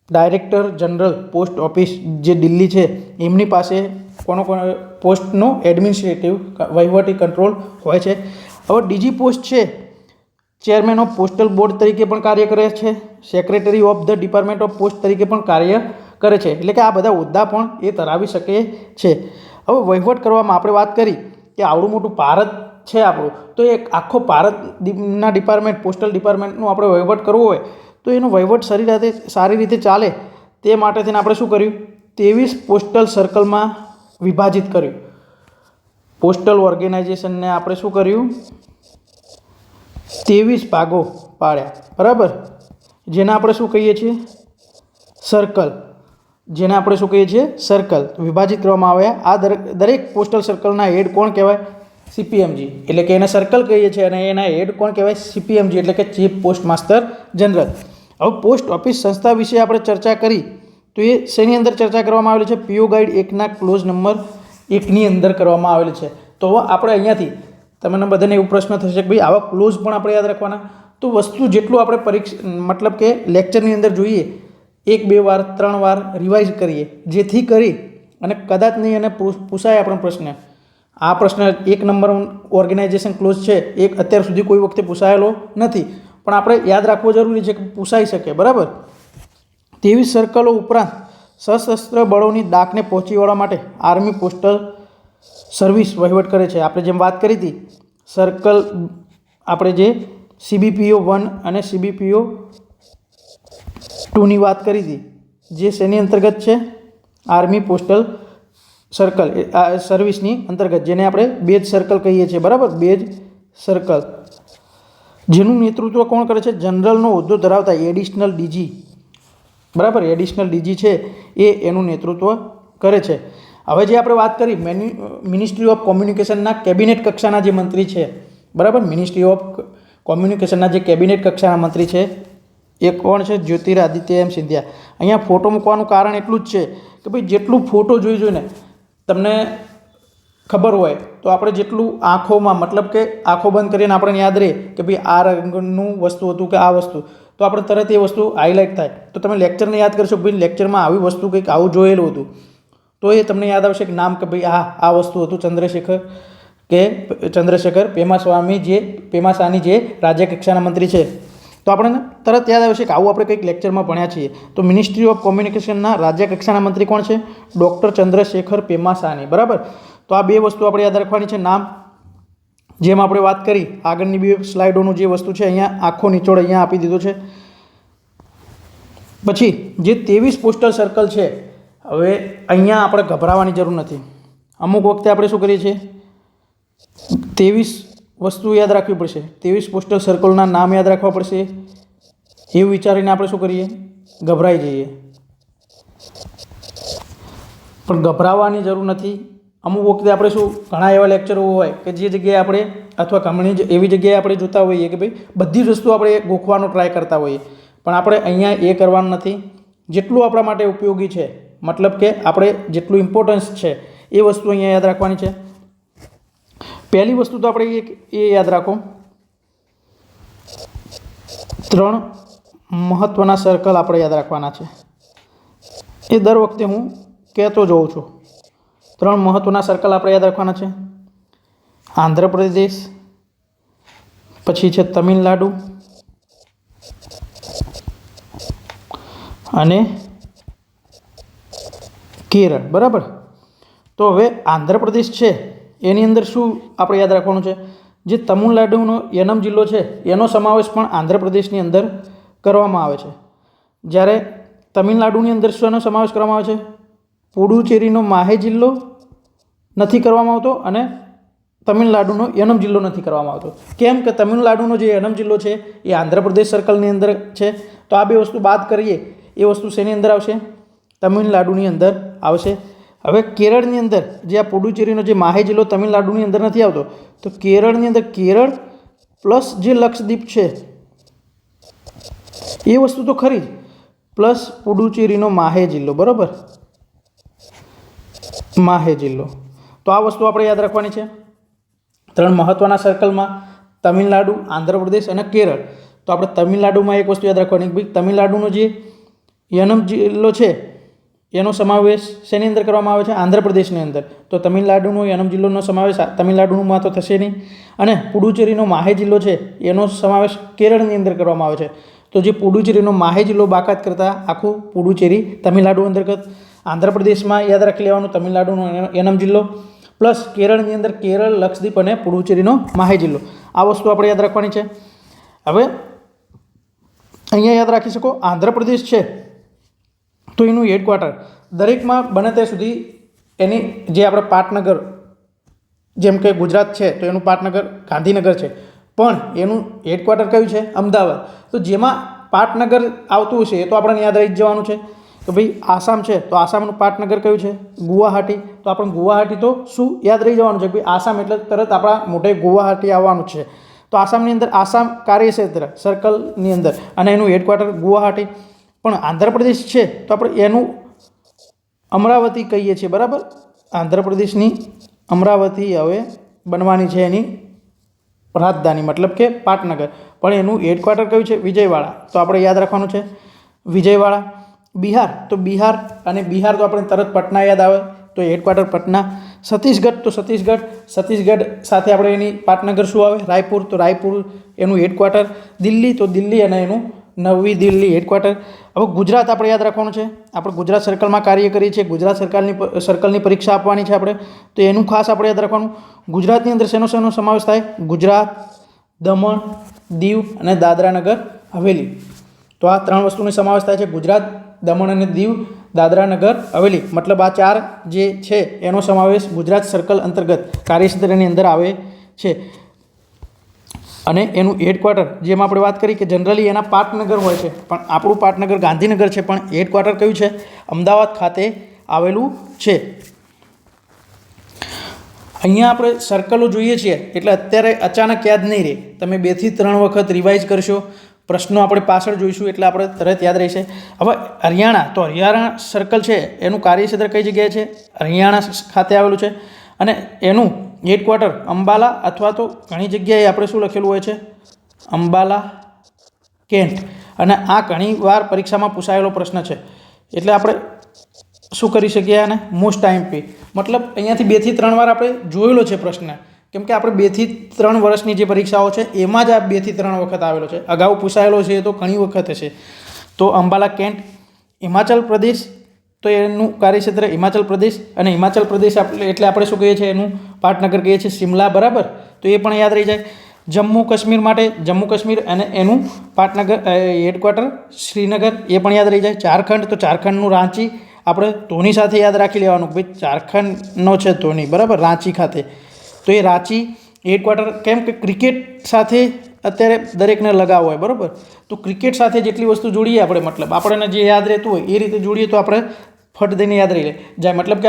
director general post office જે દિલ્હી છે એમની પાસે કોનો પોસ્ટનો એડમિનિસ્ટ્રેટિવ વહીવટી કંટ્રોલ હોય છે. હવે DG પોસ્ટ છે ચેરમેન ઓફ પોસ્ટલ બોર્ડ તરીકે પણ કાર્ય કરે છે, secretary of the department of post તરીકે પણ કાર્ય કરે છે. એટલે કે આ બધા હોદ્દા પણ એ ધરાવી શકે છે. હવે વહીવટ કરવામાં આપણે વાત કરી કે આવડું મોટું ભારત છે આપણું, તો એ આખો ભારતના ડિપાર્ટમેન્ટ, પોસ્ટલ ડિપાર્ટમેન્ટનું આપણે વહીવટ કરવો હોય તો એનો વહીવટ સારી રીતે ચાલે તે માટે થઈને આપણે શું કર્યું? 23 પોસ્ટલ સર્કલમાં વિભાજિત કર્યું. પોસ્ટલ ઓર્ગેનાઇઝેશનને આપણે શું કર્યું? 23 ભાગો પાડ્યા, બરાબર. જેને આપણે શું કહીએ છીએ? સર્કલ. જેને આપણે શું કહીએ છીએ? સર્કલ વિભાજિત કરવામાં આવ્યા. આ દરેક પોસ્ટલ સર્કલના હેડ કોણ કહેવાય? CPMG. એટલે કે એને સર્કલ કહીએ છીએ અને એના હેડ કોણ કહેવાય? CPMG એટલે કે ચીફ પોસ્ટ માસ્ટર જનરલ. હવે પોસ્ટ ઓફિસ સંસ્થા વિશે આપણે ચર્ચા કરી તો એ શેની અંદર ચર્ચા કરવામાં આવેલી છે? PO ગાઈડ 1ના ક્લોઝ નંબર 1ની અંદર કરવામાં આવેલી છે. તો આપણે અહીંયાથી તમને બધાને એવો પ્રશ્ન થશે કે ભાઈ આવા ક્લોઝ પણ આપણે યાદ રાખવાના. તો વસ્તુ જેટલું આપણે મતલબ કે લેક્ચરની અંદર જોઈએ 1-2 વાર 3 વાર રિવાઇઝ કરીએ, જેથી કરી અને કદાચ નહીં અને પૂછાય આપણો પ્રશ્ન. આ પ્રશ્ન 1 નંબર ઓર્ગેનાઇઝેશન ક્લોઝ છે એ અત્યાર સુધી કોઈ વખતે પૂછાયેલો નથી, પણ આપણે યાદ રાખવો જરૂરી છે કે પૂછાઈ શકે, બરાબર. 23 સર્કલો ઉપરાંત સશસ્ત્ર બળોની ડાકને પહોંચી વળવા માટે આર્મી પોસ્ટલ સર્વિસ વહીવટ કરે છે. આપણે જેમ વાત કરી હતી સર્કલ, આપણે જે CBPO 1 અને CBPO 2ની વાત કરી હતી, જે શેની અંતર્ગત છે? આર્મી પોસ્ટલ સર્કલ સર્વિસની અંતર્ગત, જેને આપણે બેજ સર્કલ કહીએ છીએ, બરાબર, બેજ સર્કલ, જેનું નેતૃત્વ કોણ કરે છે? જનરલનો હોદ્દો ધરાવતા એડિશનલ ડીજી, બરાબર, એડિશનલ ડીજી છે એ એનું નેતૃત્વ કરે છે. હવે જે આપણે વાત કરી મિનિસ્ટ્રી ઓફ કોમ્યુનિકેશનના કેબિનેટ કક્ષાના જે મંત્રી છે, બરાબર, મિનિસ્ટ્રી ઓફ કોમ્યુનિકેશનના જે કેબિનેટ કક્ષાના મંત્રી છે એ કોણ છે? જ્યોતિરાદિત્ય એમ સિંધિયા. અહીંયા ફોટો મૂકવાનું કારણ એટલું જ છે કે ભાઈ જેટલું ફોટો જોઈને તમને ખબર હોય તો આપણે જેટલું આંખોમાં, મતલબ કે આંખો બંધ કરીને આપણને યાદ રહે કે ભાઈ આ રંગનું વસ્તુ હતું કે આ વસ્તુ, તો આપણે તરત એ વસ્તુ હાઇલાઇટ થાય. તો તમે લેક્ચરને યાદ કરશો, ભાઈ લેક્ચરમાં આવી વસ્તુ કંઈક આવું જોયેલું હતું, તો એ તમને યાદ આવશે કે નામ, કે ભાઈ આ વસ્તુ હતું ચંદ્રશેખર પેમાસાની જે રાજ્ય કક્ષાના મંત્રી છે. તો આપણને તરત યાદ આવશે કે આવું આપણે કંઈક લેક્ચરમાં ભણ્યા છીએ. તો મિનિસ્ટ્રી ઓફ કોમ્યુનિકેશનના રાજ્ય કક્ષાના મંત્રી કોણ છે? ડૉક્ટર ચંદ્રશેખર પેમાસાની, બરાબર. તો આ બે વસ્તુ આપણે યાદ રાખવાની છે, નામ, જેમ આપણે વાત કરી આગળની બે સ્લાઇડોનું જે વસ્તુ છે, અહીંયા આખો નિચોડ અહીંયા આપી દીધો છે. પછી જે 23 પોસ્ટલ સર્કલ છે, હવે અહીંયા આપણે ગભરાવાની જરૂર નથી. અમુક વખતે આપણે શું કરીએ છીએ, 23 વસ્તુ યાદ રાખવી પડશે, 23 પોસ્ટલ સર્કલના નામ યાદ રાખવા પડશે, એવું વિચારીને આપણે શું કરીએ, ગભરાઈ જઈએ. પણ ગભરાવાની જરૂર નથી. અમુક વખતે આપણે શું, ઘણા એવા લેક્ચરો હોય કે જે જગ્યાએ આપણે, અથવા ઘણી એવી જગ્યાએ આપણે જોતા હોઈએ કે ભાઈ બધી જ વસ્તુ આપણે ગોખવાનો ટ્રાય કરતા હોઈએ, પણ આપણે અહીંયા એ કરવાનું નથી. જેટલું આપણા માટે ઉપયોગી છે, મતલબ કે આપણે જેટલું ઇમ્પોર્ટન્સ છે એ વસ્તુ અહીંયા યાદ રાખવાની છે. પહેલી વસ્તુ તો આપણે એ યાદ રાખો, 3 મહત્ત્વના સર્કલ આપણે યાદ રાખવાના છે. એ દર વખતે હું કહેતો જોઉં છું. 3 મહત્ત્વના સર્કલ આપણે યાદ રાખવાના છે. આંધ્રપ્રદેશ, પછી છે તમિલનાડુ અને કેરળ, બરાબર. તો હવે આંધ્રપ્રદેશ છે એની અંદર શું આપણે યાદ રાખવાનું છે? જે તમિલનાડુનો યનમ જિલ્લો છે એનો સમાવેશ પણ આંધ્રપ્રદેશની અંદર કરવામાં આવે છે. જ્યારે તમિલનાડુની અંદર શેનો સમાવેશ કરવામાં આવે છે? પુડુચેરીનો માહે જિલ્લો નથી કરવામાં આવતો અને તમિલનાડુનો યનમ જિલ્લો નથી કરવામાં આવતો. કેમ કે તમિલનાડુનો જે યનમ જિલ્લો છે એ આંધ્રપ્રદેશ સર્કલની અંદર છે. તો આ બે વસ્તુ બાદ કરીએ, એ વસ્તુ શેની અંદર આવશે? તમિલનાડુની અંદર આવશે. હવે કેરળની અંદર જે આ પુડુચેરીનો જે માહે જિલ્લો તમિલનાડુની અંદર નથી આવતો, તો કેરળની અંદર કેરળ પ્લસ જે લક્ષદ્વીપ છે એ વસ્તુ તો ખરી જ, પ્લસ પુડુચેરીનો માહે જિલ્લો, બરાબર, માહે જિલ્લો. તો આ વસ્તુ આપણે યાદ રાખવાની છે. 3 મહત્ત્વના સર્કલમાં તમિલનાડુ, આંધ્રપ્રદેશ અને કેરળ. તો આપણે તમિલનાડુમાં એક વસ્તુ યાદ રાખવાની, ભાઈ તમિલનાડુનો જે યનમ જિલ્લો છે એનો સમાવેશ શેની અંદર કરવામાં આવે છે? આંધ્રપ્રદેશની અંદર. તો તમિલનાડુનો યનમ જિલ્લોનો સમાવેશ તમિલનાડુમાં તો થશે નહીં, અને પુડુચેરીનો માહે જિલ્લો છે એનો સમાવેશ કેરળની અંદર કરવામાં આવે છે. તો જે પુડુચેરીનો માહે જિલ્લો બાકાત કરતાં આખું પુડુચેરી તમિલનાડુ અંતર્ગત, આંધ્રપ્રદેશમાં યાદ રાખી લેવાનું તમિલનાડુનો યનમ જિલ્લો, પ્લસ કેરળની અંદર કેરળ, લક્ષદ્વીપ અને પુડુચેરીનો માહે જિલ્લો. આ વસ્તુ આપણે યાદ રાખવાની છે. હવે અહીંયા યાદ રાખી શકો, આંધ્રપ્રદેશ છે તો એનું હેડક્વાર્ટર દરેકમાં બને ત્યાં સુધી એની જે આપણે પાટનગર, જેમ કે ગુજરાત છે તો એનું પાટનગર ગાંધીનગર છે, પણ એનું હેડક્વાર્ટર કયું છે? અમદાવાદ. તો જેમાં પાટનગર આવતું હશે એ તો આપણને યાદ રહી જ જવાનું છે. તો ભાઈ આસામ છે તો આસામનું પાટનગર કયું છે? ગુવાહાટી. તો આપણે ગુવાહાટી તો શું યાદ રહી જવાનું છે? ભાઈ આસામ એટલે તરત આપણા મોઢે ગુવાહાટી આવવાનું છે. તો આસામની અંદર આસામ કાર્યક્ષેત્ર સર્કલની અંદર, અને એનું હેડક્વાર્ટર ગુવાહાટી. પણ આંધ્રપ્રદેશ છે તો આપણે એનું અમરાવતી કહીએ છીએ, બરાબર. આંધ્રપ્રદેશની અમરાવતી હવે બનવાની છે એની રાજધાની, મતલબ કે પાટનગર. પણ એનું હેડક્વાર્ટર કયું છે? વિજયવાડા. તો આપણે યાદ રાખવાનું છે વિજયવાડા. બિહાર, તો બિહાર, અને બિહાર તો આપણે તરત પટના યાદ આવે, તો હેડક્વાર્ટર પટના. છત્તીસગઢ, તો છત્તીસગઢ સાથે આપણે એની પાટનગર શું આવે? રાયપુર. તો રાયપુર એનું હેડક્વાર્ટર. દિલ્હી, તો દિલ્હી અને એનું નવી દિલ્હી હેડક્વાર્ટર. હવે ગુજરાત આપણે યાદ રાખવાનું છે. આપણે ગુજરાત સર્કલમાં કાર્ય કરીએ છીએ, ગુજરાત સર્કલની પરીક્ષા આપવાની છે આપણે, તો એનું ખાસ આપણે યાદ રાખવાનું. ગુજરાતની અંદર શેનો સમાવેશ થાય? ગુજરાત, દમણ, દીવ અને દાદરા નગર હવેલી. તો આ 3 વસ્તુનો સમાવેશ થાય છે. ગુજરાત દમણ અને દીવ, દાદરા નગર હવેલી, મતલબ આ 4 જે છે એનો સમાવેશ ગુજરાત સર્કલ અંતર્ગત કાર્યક્ષેત્રની અંદર આવે છે. અને એનું હેડક્વાર્ટર જેમ આપણે વાત કરી કે જનરલી એના પાટનગર હોય છે, પણ આપણું પાટનગર ગાંધીનગર છે, પણ હેડક્વાર્ટર કયું છે? અમદાવાદ ખાતે આવેલું છે. અહીંયા આપણે સર્કલો જોઈએ છીએ એટલે અત્યારે અચાનક યાદ નહીં રહે, તમે 2 થી 3 વખત રિવાઇઝ કરશો, પ્રશ્નો આપણે પાછળ જોઈશું એટલે આપણે તરત યાદ રહેશે. હવે હરિયાણા, તો હરિયાણા સર્કલ છે એનું કાર્યક્ષેત્ર કઈ જગ્યાએ છે? હરિયાણા ખાતે આવેલું છે. અને એનું હેડક્વાર્ટર અંબાલા, અથવા તો ઘણી જગ્યાએ આપણે શું લખેલું હોય છે? અંબાલા કેન્ટ. અને આ ઘણી વાર પરીક્ષામાં પૂછાયેલો પ્રશ્ન છે, એટલે આપણે શું કરી શકીએ આને? Most IMP. મતલબ અહીંયાથી 2 થી 3 વાર આપણે જોયેલો છે પ્રશ્ન, કેમ કે આપણે 2 થી 3 વર્ષની જે પરીક્ષાઓ છે એમાં જ આ 2 થી 3 વખત આવેલો છે. અગાઉ પૂછાયેલો છે તો ઘણી વખત હશે. તો અંબાલા કેન્ટ, હિમાચલ પ્રદેશ, તો એનું કાર્યક્ષેત્ર હિમાચલ પ્રદેશ. અને હિમાચલ પ્રદેશ એટલે આપણે શું કહીએ છીએ? એનું પાટનગર કહીએ છીએ શિમલા, બરાબર. તો એ પણ યાદ રહી જાય. જમ્મુ કાશ્મીર માટે જમ્મુ કાશ્મીર અને એનું પાટનગર હેડક્વાર્ટર શ્રીનગર, એ પણ યાદ રહી જાય. ઝારખંડ, તો ઝારખંડનું રાંચી આપણે ધોની સાથે યાદ રાખી લેવાનું, ભાઈ ઝારખંડનો છે ધોની, બરાબર, રાંચી ખાતે. તો એ રાંચી હેડક્વાર્ટર, કેમ કે ક્રિકેટ સાથે અત્યારે દરેકને લગાવ હોય, બરાબર. તો ક્રિકેટ સાથે જેટલી વસ્તુ જોડીએ આપણે, મતલબ આપણને જે યાદ રહેતું હોય એ રીતે જોડીએ તો આપણે ફટ દઈને યાદ રહી જાય. મતલબ કે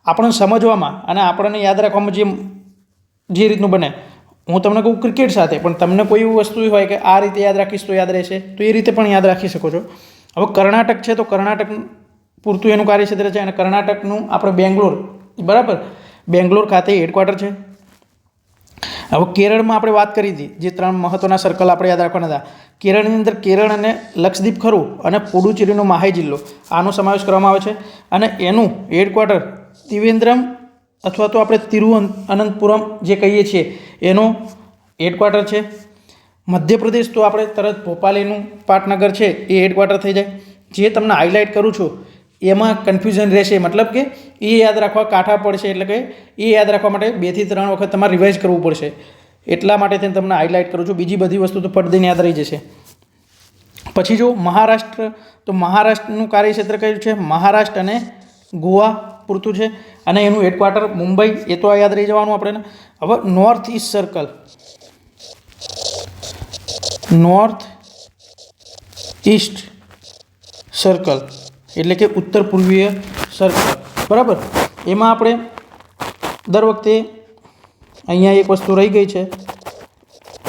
આપણને સમજવામાં અને આપણને યાદ રાખવામાં જે રીતનું બને. હું તમને કહું ક્રિકેટ સાથે, પણ તમને કોઈ એવી વસ્તુ હોય કે આ રીતે યાદ રાખીશ તો યાદ રહેશે, તો એ રીતે પણ યાદ રાખી શકો છો. હવે કર્ણાટક છે, તો કર્ણાટક પૂરતું એનું કાર્યક્ષેત્ર છે. અને કર્ણાટકનું આપણે બેંગ્લોર, બરાબર, બેંગ્લોર ખાતે હેડક્વાર્ટર છે. હવે કેરળમાં આપણે વાત કરી હતી, જે 3 મહત્ત્વના સર્કલ આપણે યાદ રાખવાના હતા. કેરળની અંદર કેરળ અને લક્ષદ્વીપ ખરું, અને પુડુચેરીનો માહે જિલ્લો, આનો સમાવેશ કરવામાં આવે છે. અને એનું હેડક્વાર્ટર ત્રિવેન્દ્રમ, અથવા તો આપણે તિરુઅનંતપુરમ જે કહીએ છીએ એનો હેડક્વાર્ટર છે. મધ્યપ્રદેશ, તો આપણે તરત ભોપાલીનું પાટનગર છે એ હેડક્વાર્ટર થઈ જાય. જે તમને હાઇલાઇટ કરું છું એમાં કન્ફ્યુઝન રહેશે, મતલબ કે એ યાદ રાખવા કાંઠા પડશે, એટલે કે એ યાદ રાખવા માટે 2 થી 3 વખત તમારે રિવાઇઝ કરવું પડશે. એટલા માટે તમને હાઇલાઇટ કરું છું. બીજી બધી વસ્તુ તો ફટ દઈને યાદ રહી જશે. પછી જો મહારાષ્ટ્ર, તો મહારાષ્ટ્રનું કાર્યક્ષેત્ર કયું છે? મહારાષ્ટ્ર અને ગોવા પૂરતું છે. અને એનું હેડક્વાર્ટર મુંબઈ, એ તો યાદ રહી જવાનું આપણે. હવે north East circle, north East circle એટલે કે ઉત્તર પૂર્વીય સર્કલ, બરાબર. એમાં આપણે દર વખતે અહીંયા એક વસ્તુ રહી ગઈ છે,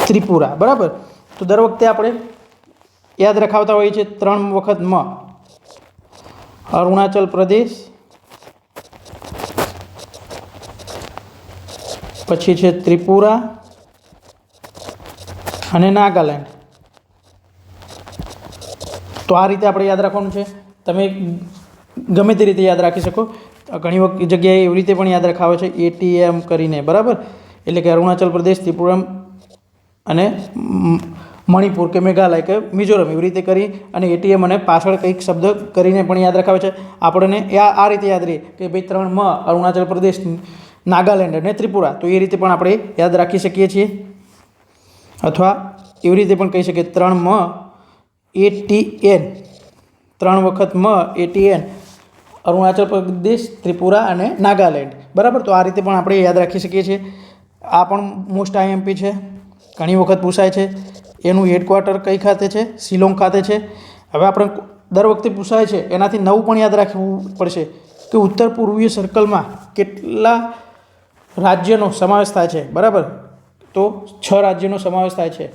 ત્રિપુરા, બરાબર. તો દર વખતે આપણે યાદ રખાવતા હોઈએ છીએ 3 વખત મ. અરુણાચલ પ્રદેશ, પછી છે ત્રિપુરા અને નાગાલેન્ડ. તો આ રીતે આપણે યાદ રાખવાનું છે. તમે ગમે તે રીતે યાદ રાખી શકો. ઘણી વખત જગ્યાએ એવી રીતે પણ યાદ રખાવે છે, ATM કરીને, બરાબર. એટલે કે અરુણાચલ પ્રદેશ, ત્રિપુરા અને મણિપુર કે મેઘાલય કે મિઝોરમ, એવી રીતે કરી અને ATM અને પાછળ કંઈક શબ્દ કરીને પણ યાદ રખાવે છે. આપણને આ રીતે યાદ રહે કે ભાઈ 3 મ, અરુણાચલ પ્રદેશ, નાગાલેન્ડ અને ત્રિપુરા. તો એ રીતે પણ આપણે યાદ રાખી શકીએ છીએ. અથવા એવી રીતે પણ કહી શકીએ 3 મ ATN, 3 વખત મ ATN, અરુણાચલ પ્રદેશ, ત્રિપુરા અને નાગાલેન્ડ, બરાબર. તો આ રીતે પણ આપણે યાદ રાખી શકીએ છીએ. આ પણ મોસ્ટ આઈએમપી છે, ઘણી વખત પૂછાય છે. એનું હેડક્વાર્ટર કઈ ખાતે છે? શિલોંગ ખાતે છે. હવે આપણે દર વખતે પૂછાય છે એનાથી નવું પણ યાદ રાખવું પડશે કે ઉત્તર પૂર્વીય સર્કલમાં કેટલા રાજ્યનો સમાવેશ થાય છે, બરાબર. તો 6 રાજ્યોનો સમાવેશ થાય છે.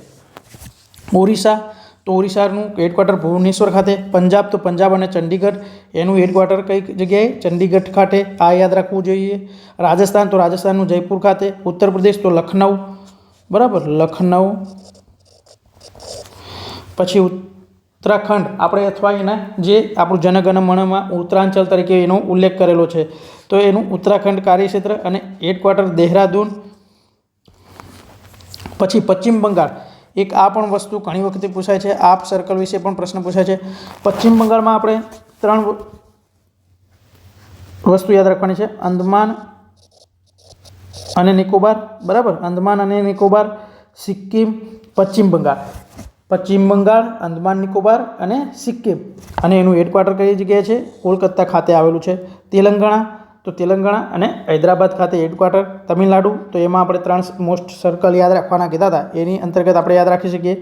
ઓરિસ્સા, તો ઓરિસ્સાનું હેડક્વાર્ટર ભુવનેશ્વર ખાતે. પંજાબ, તો પંજાબ અને ચંડીગઢ, એનું હેડક્વાર્ટર કઈ જગ્યાએ? ચંડીગઢ ખાતે. આ યાદ રાખવું જોઈએ. રાજસ્થાન, તો રાજસ્થાનનું જયપુર ખાતે. ઉત્તર પ્રદેશ, તો લખનઉ, બરાબર, લખનઉ. પછી ઉત્તરાખંડ આપણે, અથવા એના જે આપણું જનગણ મણમાં ઉત્તરાંચલ તરીકે એનો ઉલ્લેખ કરેલો છે, તો એનું ઉત્તરાખંડ કાર્યક્ષેત્ર અને હેડક્વાર્ટર દહેરાદૂન. પછી પશ્ચિમ બંગાળ, એક આ પણ વસ્તુ ઘણી વખતે પૂછાય છે. આપ સર્કલ વિશે પણ પ્રશ્ન પૂછાય છે. પશ્ચિમ બંગાળમાં આપણે 3 વસ્તુ યાદ રાખવાની છે. અંદમાન અને નિકોબાર, બરાબર. અંદમાન અને નિકોબાર, સિક્કિમ, પશ્ચિમ બંગાળ. પશ્ચિમ બંગાળ, અંદમાન નિકોબાર અને સિક્કિમ. અને એનું હેડક્વાર્ટર કઈ જગ્યાએ છે? કોલકાતા ખાતે આવેલું છે. તેલંગાણા, તો તેલંગાણા અને હૈદરાબાદ ખાતે હેડક્વાર્ટર. તમિલનાડુ, તો એમાં આપણે 3 મોસ્ટ સર્કલ યાદ રાખવાના કીધા હતા, એની અંતર્ગત આપણે યાદ રાખી શકીએ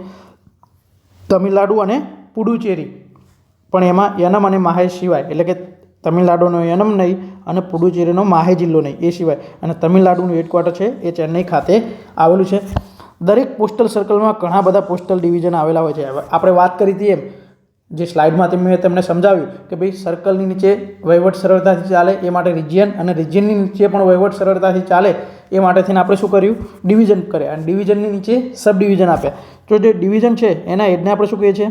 તમિલનાડુ અને પુડુચેરી. પણ એમાં યનમ અને માહે સિવાય, એટલે કે તમિલનાડુનો યનમ નહીં અને પુડુચેરીનો માહે જિલ્લો નહીં, એ સિવાય. અને તમિલનાડુનું હેડક્વાર્ટર છે એ ચેન્નઈ ખાતે આવેલું છે. દરેક પોસ્ટલ સર્કલમાં ઘણા બધા પોસ્ટલ ડિવિઝન આવેલા હોય છે. આપણે વાત કરી હતી એમ, જે સ્લાઇડમાં મેં તમને સમજાવ્યું કે ભાઈ સર્કલની નીચે વહીવટ સરળતાથી ચાલે એ માટે રિજિયન, અને રિજિયનની નીચે પણ વહીવટ સરળતાથી ચાલે એ માટે થઈને આપણે શું કર્યું? ડિવિઝન કર્યા. અને ડિવિઝનની નીચે સબ ડિવિઝન આપ્યા. તો જે ડિવિઝન છે એના હેડને આપણે શું કહીએ છીએ?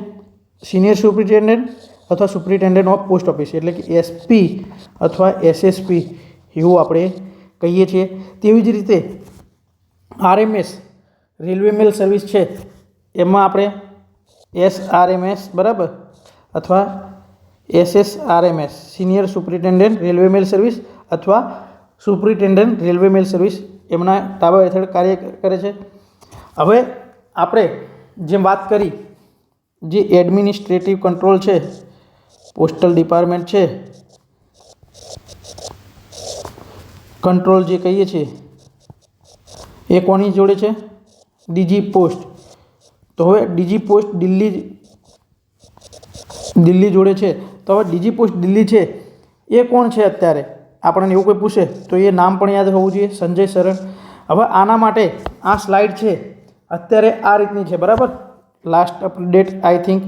સિનિયર સુપ્રિન્ટેન્ડન્ટ અથવા સુપ્રિન્ટેન્ડન્ટ ઓફ પોસ્ટ ઓફિસ, એટલે કે એસપી અથવા એસએસપી એવું આપણે કહીએ છીએ. તેવી જ રીતે આરએમએસ રેલવે મેલ સર્વિસ છે, એમાં આપણે એસઆરએમએસ બરાબર અથવા એસએસઆરએમએસ સિનિયર સુપ્રિન્ટેન્ડન્ટ રેલવે મેલ સર્વિસ અથવા સુપ્રિન્ટેન્ડન્ટ રેલવે મેલ સર્વિસ એમના તાબા હેઠળ કાર્ય કરે છે. હવે આપણે જેમ વાત કરી, જે એડમિનિસ્ટ્રેટિવ કંટ્રોલ છે, પોસ્ટલ ડિપાર્ટમેન્ટ છે, કંટ્રોલ જે કહીએ છીએ એ કોની જોડે છે? DG post. તો હવે ડીજી પોસ્ટ દિલ્હી જોડે છે. તો હવે ડીજી પોસ્ટ દિલ્હી છે એ કોણ છે? અત્યારે આપણને એવું કોઈ પૂછે તો એ નામ પણ યાદ હોવું જોઈએ, સંજય સરન. હવે આના માટે આ સ્લાઇડ છે અત્યારે આ રીતની છે બરાબર. Last update I think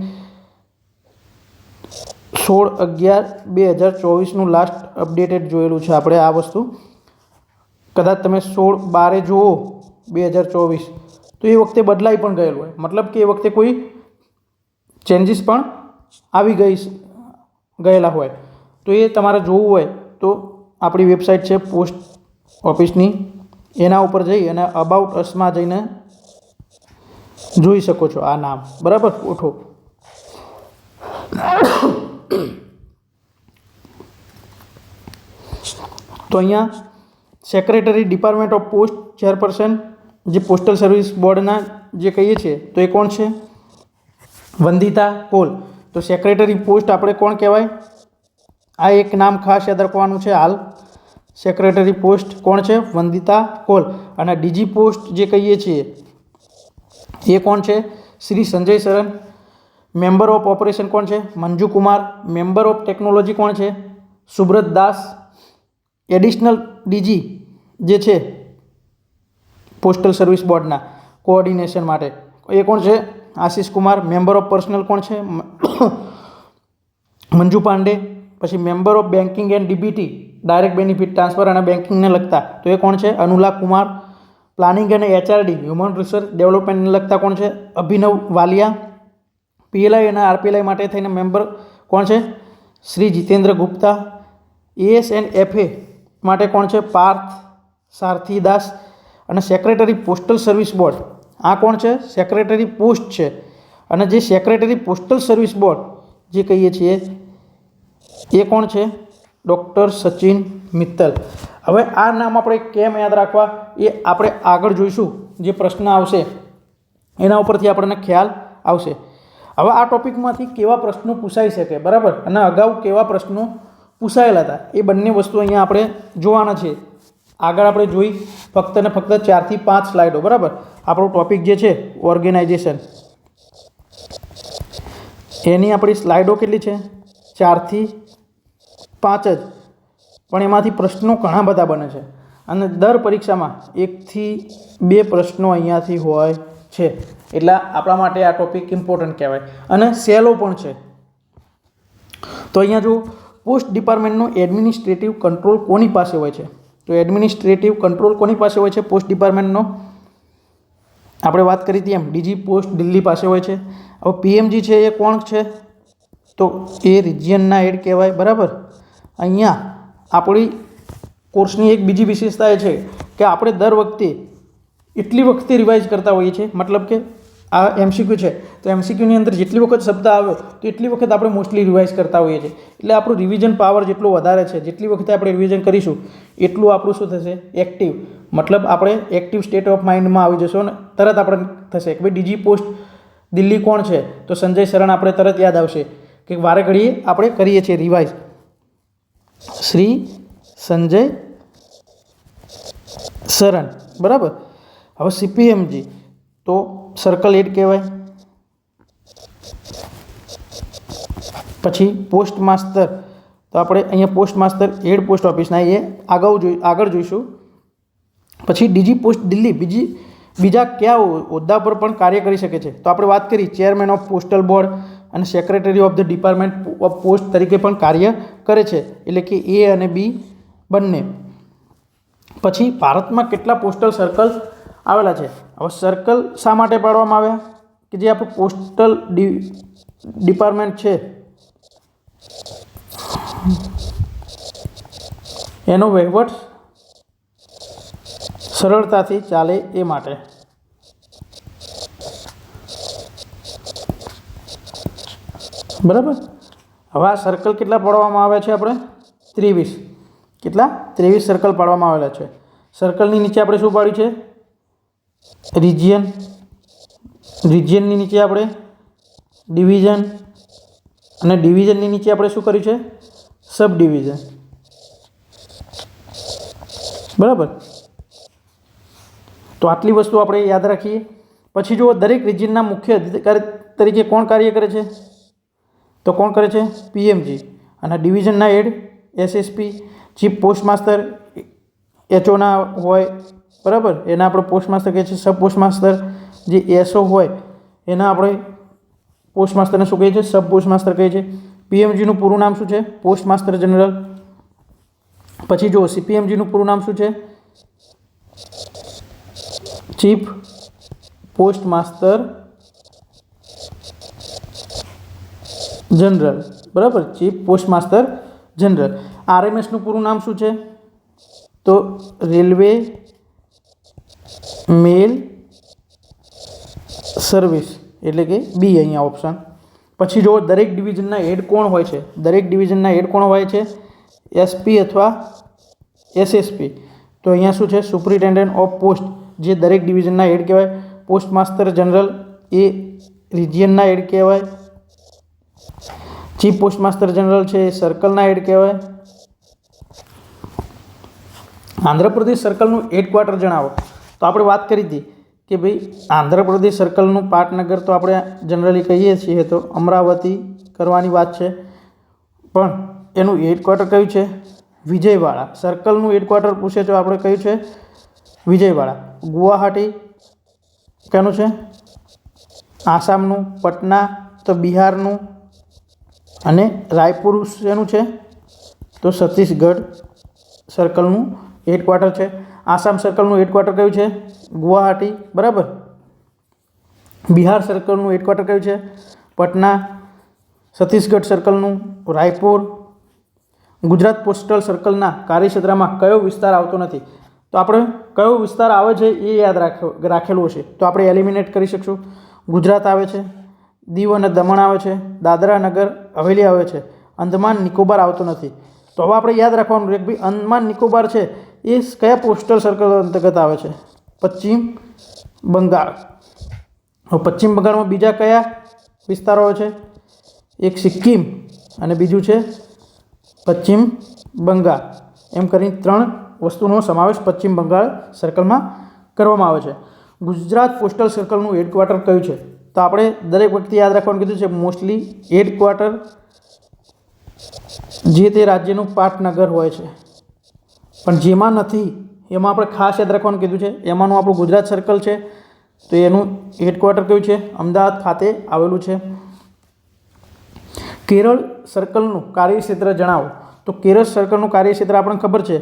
16/11/2024 last updated જોયેલું છે આપણે આ વસ્તુ. કદાચ તમે 16/12 જુઓ 2024 તો એ વખતે બદલાઈ પણ ગયેલું હોય, મતલબ કે એ વખતે કોઈ ચેન્જીસ પણ આવી ગયેલા હોય. તો એ તમારે જોવું હોય તો આપણી વેબસાઇટ છે પોસ્ટ ઓફિસની, એના ઉપર જઈ અને અબાઉટ અસમાં જઈને જોઈ શકો છો આ નામ બરાબર. ઉઠો. તો અહીંયા secretary department of post chairperson, જે પોસ્ટલ સર્વિસ બોર્ડના જે કહીએ છીએ તો એ કોણ છે? વંદિતા કોલ. તો સેક્રેટરી પોસ્ટ આપણે કોણ કહેવાય? આ એક નામ ખાસ યાદ રાખવાનું છે હાલ. સેક્રેટરી પોસ્ટ કોણ છે? વંદિતા કોલ. અને ડીજી પોસ્ટ જે કહીએ છીએ એ કોણ છે? Shri Sanjay Saran. Member of operation કોણ છે? Manju Kumar. Member of technology કોણ છે? સુબ્રત દાસ. એડિશનલ ડીજી જે છે પોસ્ટલ સર્વિસ બોર્ડના કોઓર્ડિનેશન માટે એ કોણ છે? આશીષ કુમાર. મેમ્બર ઓફ પર્સનલ કોણ છે? મંજુ પાંડે. પછી member of banking and DBT direct benefit transfer અને બેન્કિંગને લગતા તો એ કોણ છે? અનુલા કુમાર. પ્લાનિંગ અને એચઆરડી હ્યુમન રિસોર્સ ડેવલપમેન્ટને લગતા કોણ છે? અભિનવ વાલિયા. પીએલઆઈ અને આરપીએલઆઈ માટે થઈને મેમ્બર કોણ છે? Shri Jitendra Gupta. As and FA માટે કોણ છે? પાર્થ સારથીદાસ. અને સેક્રેટરી પોસ્ટલ સર્વિસ બોર્ડ આ કોણ છે? સેક્રેટરી પોસ્ટ છે. અને જે સેક્રેટરી પોસ્ટલ સર્વિસ બોર્ડ જે કહીએ છીએ એ કોણ છે? ડૉક્ટર સચિન મિત્તલ. હવે આ નામ આપણે કેમ યાદ રાખવા એ આપણે આગળ જોઈશું. જે પ્રશ્ન આવશે એના ઉપરથી આપણને ખ્યાલ આવશે. હવે આ ટોપિકમાંથી કેવા પ્રશ્નો પૂછાઈ શકે બરાબર, અને અગાઉ કેવા પ્રશ્નો પૂછાયેલા હતા એ બંને વસ્તુ અહીંયા આપણે જોવાના છે. આગળ આપણે જોઈ ફક્ત ને ફક્ત 4 થી 5 સ્લાઇડો બરાબર. આપણો ટોપિક જે છે ઓર્ગેનાઇઝેશન, એની આપણી સ્લાઇડો કેટલી છે? 4 થી 5 જ. પણ એમાંથી પ્રશ્નો ઘણા બધા બને છે અને દર પરીક્ષામાં 1 થી 2 પ્રશ્નો અહીંયાથી હોય છે. એટલે આપણા માટે આ ટોપિક ઇમ્પોર્ટન્ટ કહેવાય અને સહેલો પણ છે. તો અહીંયા જો પોસ્ટ ડિપાર્ટમેન્ટનો એડમિનિસ્ટ્રેટિવ કંટ્રોલ કોની પાસે હોય છે? તો એડમિનિસ્ટ્રેટિવ કંટ્રોલ કોની પાસે હોય છે? પોસ્ટ ડિપાર્ટમેન્ટનો આપણે વાત કરી હતી એમ ડીજી પોસ્ટ દિલ્હી પાસે હોય છે. હવે પીએમજી છે એ કોણ છે? તો એ રિજિયનના હેડ કહેવાય બરાબર. અહીંયા આપણી કોર્સની એક બીજી વિશેષતા એ છે કે આપણે દર વખતે એટલી વખતે રિવાઇઝ કરતા હોઈએ છીએ, મતલબ કે આ એમસીક્યુ છે તો એમસીક્યુની અંદર જેટલી વખત શબ્દ આવ્યો તો એટલી વખત આપણે મોસ્ટલી રિવાઇઝ કરતા હોઈએ છીએ. એટલે આપણું રિવિઝન પાવર જેટલો વધારે છે, જેટલી વખતે આપણે રિવિઝન કરીશું એટલું આપણું શું થશે? એક્ટિવ. મતલબ આપણે એક્ટિવ સ્ટેટ ઓફ માઇન્ડમાં આવી જશો અને તરત આપણે થશે કે ભાઈ ડીજી પોસ્ટ દિલ્હી કોણ છે? તો સંજય શરણ આપણે તરત યાદ આવશે કે વારે ઘડીએ આપણે કરીએ છીએ રિવાઇઝ. શ્રી સંજય શરણ, બરાબર. હવે CPMG તો સર્કલ હેડ કહેવાય. પછી પોસ્ટ માસ્ટર, તો આપણે અહીંયા પોસ્ટ માસ્ટર હેડ પોસ્ટ ઓફિસના એ આગળ જોઈશું. પછી ડીજી પોસ્ટ દિલ્હી બીજા કયા હોદ્દા પર પણ કાર્ય કરી શકે છે? તો આપણે વાત કરી ચેરમેન ઓફ પોસ્ટલ બોર્ડ અને secretary of the department of post તરીકે પણ કાર્ય કરે છે, એટલે કે A અને B બંને. પછી ભારતમાં કેટલા પોસ્ટલ સર્કલ આવેલા છે? હવે સર્કલ શા માટે પાડવામાં આવ્યા? કે જે આપણું પોસ્ટલ ડિપાર્ટમેન્ટ છે એનો વહીવટ સરળતાથી ચાલે એ માટે. બરાબર. હવે આ સર્કલ કેટલા પાડવામાં આવ્યા છે? આપણે 23. કેટલા? 23 સર્કલ પાડવામાં આવેલા છે. સર્કલની નીચે આપણે શું પાડ્યું છે? રિજિયનની નીચે આપણે ડિવિઝન, અને ડિવિઝનની નીચે આપણે શું કર્યું છે? સબ ડિવિઝન. બરાબર. તો આટલી વસ્તુ આપણે યાદ રાખીએ. પછી જો દરેક રિજિયનના મુખ્ય અધિકારી તરીકે કોણ કાર્ય કરે છે? તો કોણ કરે છે? PMG. અને ડિવિઝનના હેડ SSP, ચીફ પોસ્ટ માસ્ટર HOના હોય, બરાબર, એના આપણે પોસ્ટ માસ્ટર કહીએ છીએ. સબ પોસ્ટ માસ્ટર જે SO હોય એના આપણે પોસ્ટ માસ્ટરને શું કહીએ છીએ? સબ પોસ્ટ માસ્ટર કહીએ છીએ. PMGનું પૂરું નામ શું છે? Post master general. પછી જો CPMGનું પૂરું નામ શું છે? ચીફ પોસ્ટ માસ્ટર જનરલ, બરાબર, ચીફ પોસ્ટ માસ્ટર જનરલ. RMSનું પૂરું નામ શું છે? તો રેલવે મેલ સર્વિસ, એટલે કે B અહીંયા ઓપ્શન. પછી જો દરેક ડિવિઝનના હેડ કોણ હોય છે? દરેક ડિવિઝનના હેડ કોણ હોય છે? SP અથવા SSP. તો અહીંયા શું છે? સુપ્રિન્ટેન્ડન્ટ ઓફ પોસ્ટ, જે દરેક ડિવિઝનના હેડ કહેવાય. પોસ્ટ માસ્ટર જનરલ એ રિજિયનના હેડ કહેવાય. ચીફ પોસ્ટ માસ્ટર જનરલ છે એ સર્કલના હેડ કહેવાય. આંધ્રપ્રદેશ સર્કલનું હેડક્વાર્ટર જણાવો. તો આપણે વાત કરી હતી કે ભાઈ આંધ્રપ્રદેશ સર્કલનું પાટનગર તો આપણે જનરલી કહીએ છીએ તો અમરાવતી કરવાની વાત છે, પણ એનું હેડક્વાર્ટર કયું છે? વિજયવાડા. સર્કલનું હેડક્વાર્ટર પૂછે તો આપણે કયું છે? વિજયવાડા. ગુવાહાટી કયાનું છે? આસામનું. પટના તો બિહારનું. અને રાયપુર શેનું છે? તો છત્તીસગઢ સર્કલનું હેડક્વાર્ટર છે. આસામ સર્કલનું હેડક્વાર્ટર કયું છે? ગુવાહાટી, બરાબર. બિહાર સર્કલનું હેડક્વાર્ટર કયું છે? પટના. છત્તીસગઢ સર્કલનું રાયપુર. ગુજરાત પોસ્ટલ સર્કલના કાર્યક્ષેત્રમાં કયો વિસ્તાર આવતો નથી? તો આપણે કયો વિસ્તાર આવે છે એ યાદ રાખેલું હશે તો આપણે એલિમિનેટ કરી શકશું. ગુજરાત આવે છે, દીવ અને દમણ આવે છે, દાદરા નગર હવેલી આવે છે, અંદમાન નિકોબાર આવતો નથી. તો હવે આપણે યાદ રાખવાનું કે ભાઈ અંદમાન નિકોબાર છે એ કયા પોસ્ટલ સર્કલ અંતર્ગત આવે છે? પશ્ચિમ બંગાળ. હવે પશ્ચિમ બંગાળમાં બીજા કયા વિસ્તારો આવે છે? એક સિક્કિમ અને બીજું છે પશ્ચિમ બંગાળ. એમ કરીને 3 વસ્તુનો સમાવેશ પશ્ચિમ બંગાળ સર્કલમાં કરવામાં આવે છે. ગુજરાત પોસ્ટલ સર્કલનું હેડક્વાર્ટર કયું છે? તો આપણે દરેક વખતે યાદ રાખવાનું કીધું છે. મોસ્ટલી હેડક્વાર્ટર જે તે રાજ્યનું પાટનગર હોય છે, પણ જેમાં નથી એમાં આપણે ખાસ યાદ રાખવાનું કીધું છે. એમાંનું આપણું ગુજરાત સર્કલ છે તો એનું હેડક્વાર્ટર કયું છે? અમદાવાદ ખાતે આવેલું છે. કેરળ સર્કલનું કાર્યક્ષેત્ર જણાવો. તો કેરળ સર્કલનું કાર્યક્ષેત્ર આપણને ખબર છે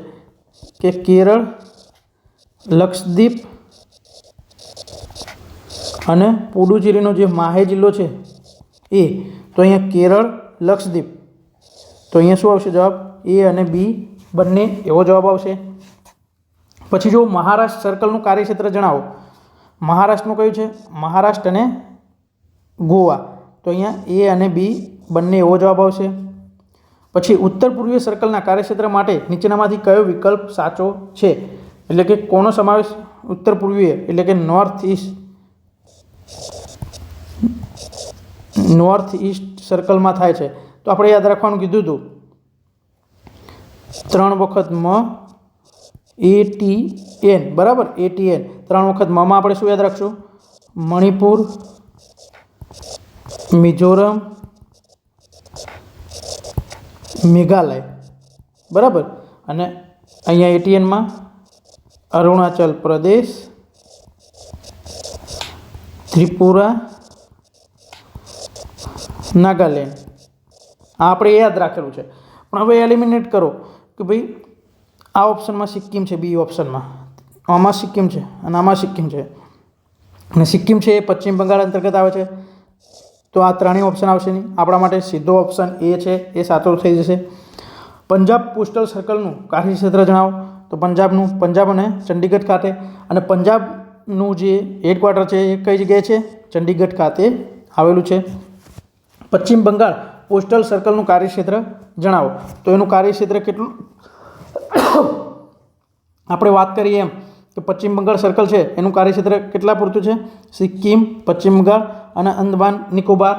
કે કેરળ, લક્ષદ્વીપ અને પુડુચેરીનો જે માહે જિલ્લો છે એ. તો અહીંયા કેરળ, લક્ષદ્વીપ. તો અહીંયા શું આવશે જવાબ? A અને B બંને એવો જવાબ આવશે. પછી જો મહારાષ્ટ્ર સર્કલનું કાર્યક્ષેત્ર જણાવો. મહારાષ્ટ્રનું કયું છે? મહારાષ્ટ્ર અને ગોવા. તો અહીંયા A અને B બંને એવો જવાબ આવશે. પછી ઉત્તર પૂર્વીય સર્કલના કાર્યક્ષેત્ર માટે નીચેનામાંથી કયો વિકલ્પ સાચો છે? એટલે કે કોનો સમાવેશ? ઉત્તર પૂર્વીય એટલે કે નોર્થ ઈસ્ટ નોર્થ ઈસ્ટ સર્કલમાં થાય છે. તો આપણે યાદ રાખવાનું કીધું હતું 3 વખત મ ATN, બરાબર. ATN 3 વખત મમાં આપણે શું યાદ રાખશું? મણિપુર, મિઝોરમ, મેઘાલય, બરાબર. અને અહીંયા ATNમાં અરુણાચલ પ્રદેશ, ત્રિપુરા, નાગાલેન્ડ. આ આપણે યાદ રાખેલું છે. પણ હવે એલિમિનેટ કરો કે ભાઈ આ ઓપ્શનમાં સિક્કિમ છે, બી ઓપ્શનમાં આમાં સિક્કિમ છે અને આમાં સિક્કિમ છે, અને સિક્કિમ છે એ પશ્ચિમ બંગાળ અંતર્ગત આવે છે. તો આ ત્રણેય ઓપ્શન આવશે નહીં. આપણા માટે સીધો ઓપ્શન એ છે, એ સાચો થઈ જશે. પંજાબ પોસ્ટલ સર્કલનું કાર્યક્ષેત્ર જણાવો. તો પંજાબ અને ચંડીગઢ ખાતે, અને પંજાબનું જે હેડક્વાર્ટર છે એ કઈ જગ્યાએ છે? ચંડીગઢ ખાતે આવેલું છે. પશ્ચિમ બંગાળ પોસ્ટલ સર્કલનું કાર્યક્ષેત્ર જણાવો. તો એનું કાર્યક્ષેત્ર કેટલું? આપણે વાત કરીએ એમ કે પશ્ચિમ બંગાળ સર્કલ છે એનું કાર્યક્ષેત્ર કેટલા પૂરતું છે? સિક્કિમ, પશ્ચિમ બંગાળ અને અંદમાન નિકોબાર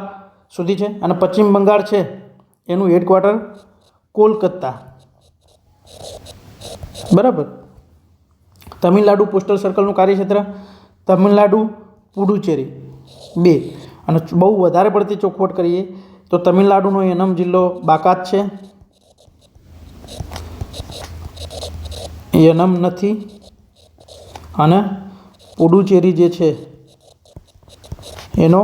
સુધી છે. અને પશ્ચિમ બંગાળ છે એનું હેડક્વાર્ટર કોલકાતા, બરાબર. તમિલનાડુ પોસ્ટલ સર્કલનું કાર્યક્ષેત્ર તમિલનાડુ, પુડુચેરી 2. અને બહુ વધારે પડતી ચોખવટ કરીએ તો તમિલનાડુનો એનમ જિલ્લો બાકાત છે, એનમ નથી, અને પુડુચેરી જે છે એનો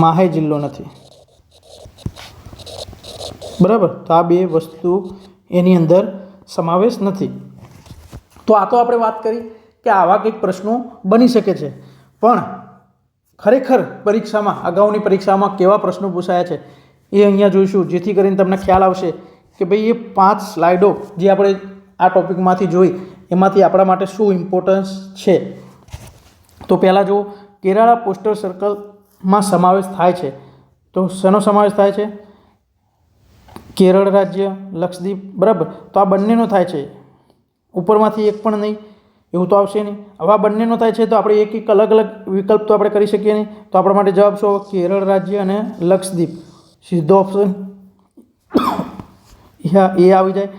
માહે જિલ્લો નથી, બરાબર. તો આ 2 વસ્તુ એની અંદર સમાવેશ નથી. તો આ તો આપણે વાત કરી કે આવા કંઈક પ્રશ્નો બની શકે છે, પણ ખરેખર પરીક્ષામાં, અગાઉની પરીક્ષામાં કેવા પ્રશ્નો પૂછાયા છે એ અહીંયા જોઈશું, જેથી કરીને તમને ખ્યાલ આવશે કે ભાઈ એ 5 સ્લાઇડો જે આપણે આ ટોપિકમાંથી જોઈ એમાંથી આપણા માટે શું ઇમ્પોર્ટન્સ છે. તો પહેલાં જો કેરાલા પોસ્ટલ સર્કલમાં સમાવેશ થાય છે, તો શેનો સમાવેશ થાય છે? કેરળ રાજ્ય, લક્ષદ્વીપ, બરાબર. તો આ બંનેનો થાય છે, ઉપરમાંથી એક પણ નહીં, એવું તો આવશે નહીં. હવે આ બંનેનો થાય છે તો આપણે એક અલગ અલગ વિકલ્પ તો આપણે કરી શકીએ નહીં. તો આપણા માટે જવાબ શું? કેરળ રાજ્ય અને લક્ષદ્વીપ. સીધો ઓપ્શન એ આવી જાય.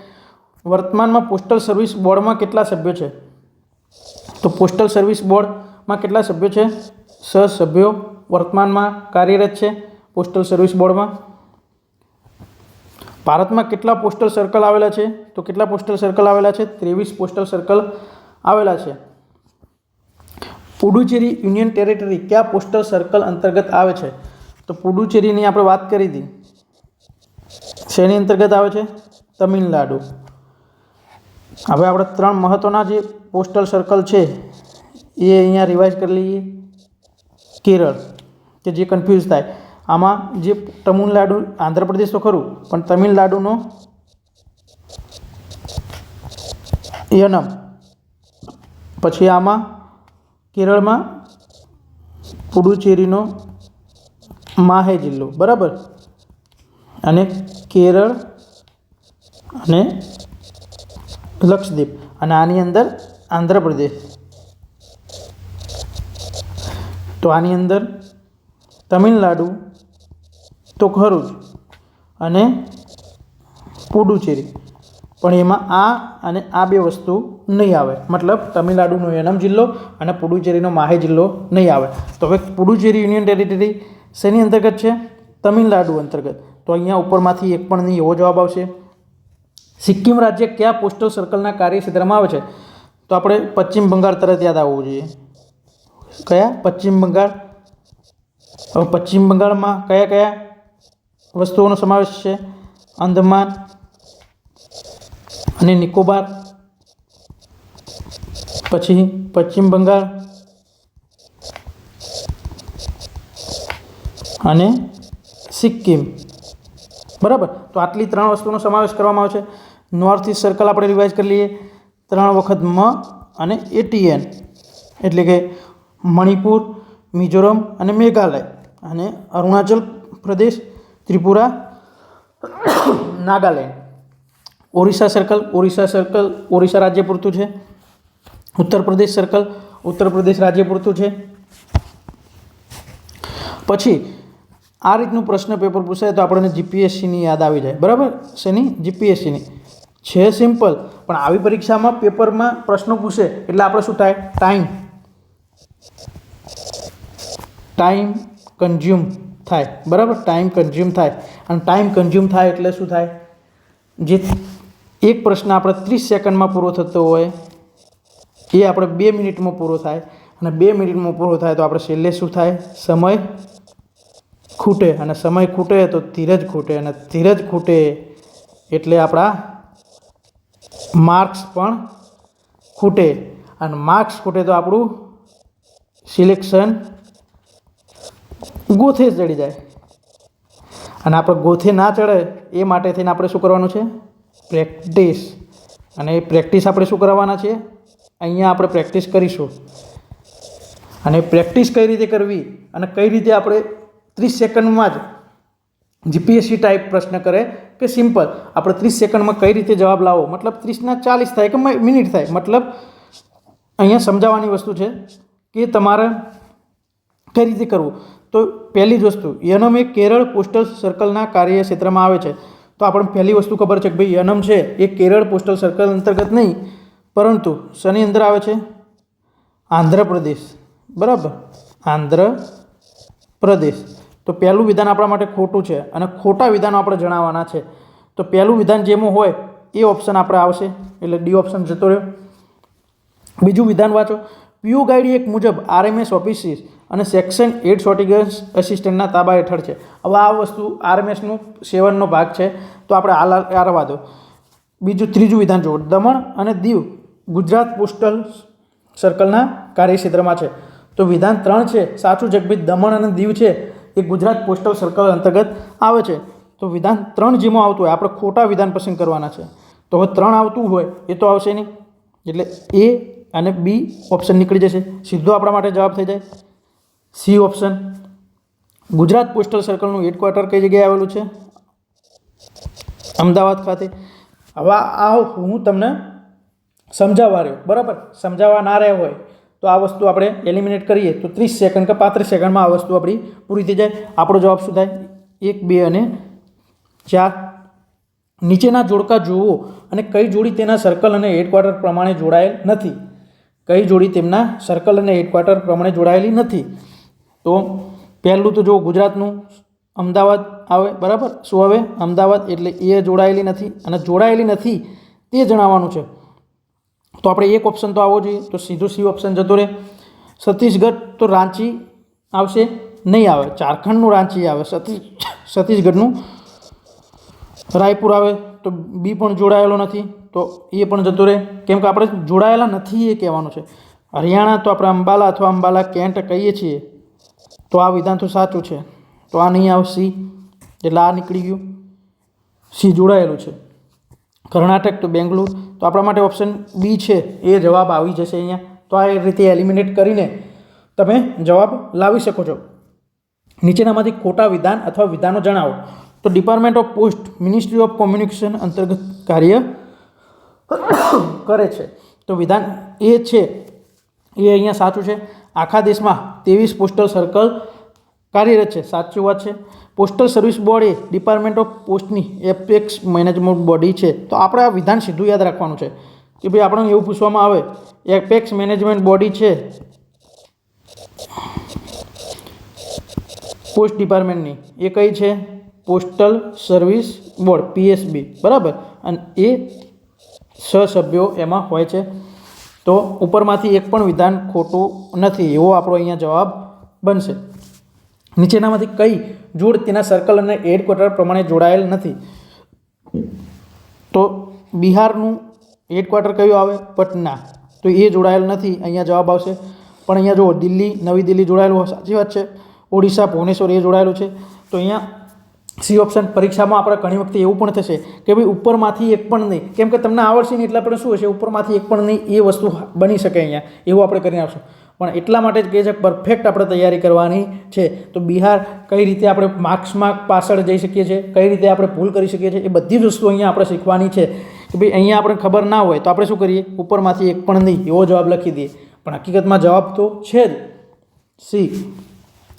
વર્તમાનમાં પોસ્ટલ સર્વિસ બોર્ડમાં કેટલા સભ્યો છે? તો પોસ્ટલ સર્વિસ બોર્ડમાં કેટલા સભ્યો છે? 6 સભ્યો વર્તમાનમાં કાર્યરત છે પોસ્ટલ સર્વિસ બોર્ડમાં. ભારતમાં કેટલા પોસ્ટલ સર્કલ આવેલા છે? તો કેટલા પોસ્ટલ સર્કલ આવેલા છે? 23 પોસ્ટલ સર્કલ આવેલા છે. પુડુચેરી યુનિયન ટેરેટરી કયા પોસ્ટલ સર્કલ અંતર્ગત આવે છે? તો પુડુચેરીની આપણે વાત કરી હતી, શેની અંતર્ગત આવે છે? તમિલનાડુ. હવે આપણે 3 મહત્ત્વના જે પોસ્ટલ સર્કલ છે એ અહીંયા રિવાઇઝ કરી લઈએ. કેરળ, કે જે કન્ફ્યુઝ થાય આમાં, જે તમિલનાડુ, આંધ્રપ્રદેશ તો ખરું પણ તમિલનાડુનો એનમ, પછી આમાં કેરળમાં પુડુચેરીનો માહે જિલ્લો, બરાબર. અને કેરળ અને લક્ષદ્વીપ, અને આની અંદર આંધ્રપ્રદેશ. તો આની અંદર તમિલનાડુ તો ખરું જ, અને પુડુચેરી, પણ એમાં આ અને આ 2 વસ્તુ નહીં આવે. મતલબ તમિલનાડુનો એનમ જિલ્લો અને પુડુચેરીનો માહે જિલ્લો નહીં આવે. તો હવે પુડુચેરી યુનિયન ટેરિટરી શેની અંતર્ગત છે? તમિલનાડુ અંતર્ગત. તો અહીંયા ઉપરમાંથી એક પણ નહીં, એવો જવાબ આવશે. સિક્કિમ રાજ્ય કયા પોસ્ટલ સર્કલના કાર્યક્ષેત્રમાં આવે છે? તો આપણે પશ્ચિમ બંગાળ તરત યાદ આવવું જોઈએ. કયા? પશ્ચિમ બંગાળ. હવે પશ્ચિમ બંગાળમાં કયા કયા વસ્તુઓનો સમાવેશ છે? અંદમાન અને નિકોબાર, પછી પશ્ચિમ બંગાળ અને સિક્કિમ, બરાબર. તો આટલી 3 વસ્તુનો સમાવેશ કરવામાં આવે છે. નોર્થ ઈસ્ટ સર્કલ આપણે રિવાઇઝ કરી લઈએ. 3 વખત મ અને ATN, એટલે કે મણિપુર, મિઝોરમ અને મેઘાલય, અને અરુણાચલ પ્રદેશ, ત્રિપુરા, નાગાલેન્ડ. ઓરિસ્સા સર્કલ ઓરિસ્સા રાજ્ય પૂરતું છે. ઉત્તર પ્રદેશ સર્કલ ઉત્તર પ્રદેશ રાજ્ય પૂરતું છે. પછી આ રીતનું પ્રશ્ન પેપર પૂછાય તો આપણને જીપીએસસીની યાદ આવી જાય, બરાબર? શેની? જીપીએસસીની. છે સિમ્પલ, પણ આવી પરીક્ષામાં પેપરમાં પ્રશ્નો પૂછે એટલે આપણે શું થાય? ટાઈમ કન્ઝ્યુમ થાય, બરાબર? ટાઈમ કન્ઝ્યુમ થાય, અને ટાઈમ કન્ઝ્યુમ થાય એટલે શું થાય? જે એક પ્રશ્ન આપણે 30 સેકન્ડમાં પૂરો થતો હોય એ આપણે 2 મિનિટમાં પૂરો થાય, અને 2 મિનિટમાં પૂરો થાય તો આપણે છેલ્લે શું થાય? સમય ખૂટે, અને સમય ખૂટે તો ધીરજ ખૂટે, અને ધીરજ ખૂટે એટલે આપણા માર્ક્સ પણ ખૂટે, અને માર્ક્સ ખૂટે તો આપણું સિલેક્શન ગોથે ચડી જાય, અને આપણે ગોથે ના ચડે એ માટે થઈને આપણે શું કરવાનું છે? પ્રેક્ટિસ. અને એ પ્રેક્ટિસ આપણે શું કરવાના છે? અહીંયા આપણે પ્રેક્ટિસ કરીશું. અને પ્રેક્ટિસ કઈ રીતે કરવી અને કઈ રીતે આપણે 30 સેકન્ડમાં જ જીપીએસસી ટાઈપ પ્રશ્ન કરે કે સિમ્પલ આપણે 30 સેકન્ડમાં કઈ રીતે જવાબ લાવો, મતલબ 30 ના 40 થાય કે મિનિટ થાય, મતલબ અહીંયા સમજાવવાની વસ્તુ છે કે તમારે કઈ રીતે કરવું. તો પહેલી જ વસ્તુ, યનમ એ કેરળ પોસ્ટલ સર્કલના કાર્યક્ષેત્રમાં આવે છે. તો આપણને પહેલી વસ્તુ ખબર છે કે ભાઈ યનમ છે એ કેરળ પોસ્ટલ સર્કલ અંતર્ગત નહીં, પરંતુ શેની અંદર આવે છે? આંધ્રપ્રદેશ, બરાબર? આંધ્રપ્રદેશ. તો પહેલું વિધાન આપણા માટે ખોટું છે, અને ખોટા વિધાનો આપણે જણાવવાના છે. તો પહેલું વિધાન જેમાં હોય એ ઓપ્શન આપણે આવશે, એટલે ડી ઓપ્શન જતો રહ્યો. બીજું વિધાન વાંચો. પીયુ ગાઈડ એક મુજબ આરએમએસ ઓફિસીસ અને સેક્શન 8 શોર્ટિગન્સ અસિસ્ટન્ટના તાબા હેઠળ છે. હવે આ વસ્તુ આરએમએસનું 7નો ભાગ છે, તો આપણે હાલ આવવા દો. ત્રીજું વિધાન જુઓ. દમણ અને દીવ ગુજરાત પોસ્ટલ સર્કલના કાર્યક્ષેત્રમાં છે. તો વિધાન 3 છે સાચું છે કે ભાઈ દમણ અને દીવ છે એ ગુજરાત પોસ્ટલ સર્કલ અંતર્ગત આવે છે. તો વિધાન 3 જેમાં આવતું હોય આપણે ખોટા વિધાન પસંદ કરવાના છે. તો હવે 3 આવતું હોય એ તો આવશે નહીં, એટલે એ અને બી ઓપ્શન નીકળી જશે, સીધો આપણા માટે જવાબ થઈ જાય. C option. ગુજરાત પોસ્ટલ સર્કલનું હેડક્વાર્ટર કઈ જગ્યાએ આવેલું છે? અમદાવાદ ખાતે. હવે આ હું તમને સમજાવવા રહ્યો, બરાબર? સમજાવવા ના રહ્યા હોય તો આ વસ્તુ આપણે એલિમિનેટ કરીએ તો 30 સેકન્ડ કે 35 સેકન્ડમાં આ વસ્તુ આપણી પૂરી થઈ જાય. આપણો જવાબ શું થાય? 1, 2 અને 4. નીચેના જોડકા જુઓ અને કઈ જોડી તેના સર્કલ અને હેડક્વાર્ટર પ્રમાણે જોડાયેલ નથી. કઈ જોડી તેમના સર્કલ અને હેડક્વાર્ટર પ્રમાણે જોડાયેલી નથી? તો પહેલું તો જો ગુજરાતનું અમદાવાદ આવે, બરાબર? શું આવે? અમદાવાદ. એટલે એ જોડાયેલી નથી, અને જોડાયેલી નથી તે જણાવવાનું છે. તો આપણે એક ઓપ્શન તો આવવો જોઈએ, તો સીધો સી ઓપ્શન જતો રહે. છત્તીસગઢ તો રાંચી આવશે નહીં, આવે ઝારખંડનું રાંચી આવે, છત્તીસગઢનું રાયપુર આવે. તો બી પણ જોડાયેલો નથી, તો એ પણ જતો રહે, કેમ કે આપણે જોડાયેલા નથી એ કહેવાનું છે. હરિયાણા તો આપણે અંબાલા અથવા અંબાલા કેન્ટ કહીએ છીએ, તો આ વિધાન તો સાચું છે, તો આ નહીં આવે સી, એટલે આ નીકળી ગયું. સી જોડાયેલું છે. કર્ણાટક તો બેંગ્લોર, તો આપણા માટે ઓપ્શન બી છે એ જવાબ આવી જશે અહીંયા. તો આ રીતે એલિમિનેટ કરીને તમે જવાબ લાવી શકો છો. નીચેનામાંથી ખોટા વિધાન અથવા વિધાનો જણાવો. તો department of post ministry of communication અંતર્ગત કાર્ય કરે છે. તો વિધાન એ છે એ અહીંયા સાચું છે. આખા દેશમાં 23 પોસ્ટલ સર્કલ કાર્યરત છે, સાચી વાત છે. પોસ્ટલ સર્વિસ બોર્ડ એ ડિપાર્ટમેન્ટ ઓફ પોસ્ટની એપેક્સ મેનેજમેન્ટ બોડી છે. તો આપણે આ વિધાન સીધું યાદ રાખવાનું છે કે ભાઈ આપણને એવું પૂછવામાં આવે એપેક્સ મેનેજમેન્ટ બોડી છે પોસ્ટ ડિપાર્ટમેન્ટની, એ કઈ છે? પોસ્ટલ સર્વિસ બોર્ડ, પીએસબી, બરાબર? અને એ 6 સભ્યો એમાં હોય છે. તો ઉપરમાંથી એક પણ વિધાન ખોટું નથી, એવો આપણો અહીંયા જવાબ બનશે. નીચેનામાંથી કઈ જોડ તેના સર્કલ અને હેડક્વાર્ટર પ્રમાણે જોડાયેલ નથી? તો બિહારનું હેડક્વાર્ટર કયું આવે? પટના, તો એ જોડાયેલ નથી, અહીંયા જવાબ આવશે. પણ અહીંયા જુઓ દિલ્હી, નવી દિલ્હી જોડાયેલું, સાચી વાત છે. ઓડિશા ભુવનેશ્વર એ જોડાયેલું છે. તો અહીંયા સી ઓપ્શન. પરીક્ષામાં આપણે ઘણી વખતે એવું પણ થશે કે ભાઈ ઉપરમાંથી એક પણ નહીં, કેમ કે તમને આવડશે નહીં એટલે આપણે શું હશે ઉપરમાંથી એક પણ નહીં, એ વસ્તુ બની શકે અહીંયા, એવું આપણે કરીને આવશું. પણ એટલા માટે જ કહે છે પરફેક્ટ આપણે તૈયારી કરવાની છે. તો બિહાર કઈ રીતે આપણે માર્ક્સમાં પાછળ જઈ શકીએ છીએ, કઈ રીતે આપણે ભૂલ કરી શકીએ છીએ, એ બધી જ વસ્તુ અહીંયા આપણે શીખવાની છે. કે ભાઈ અહીંયા આપણે ખબર ના હોય તો આપણે શું કરીએ? ઉપરમાંથી એક પણ નહીં એવો જવાબ લખી દઈએ, પણ હકીકતમાં જવાબ તો છે જ સી.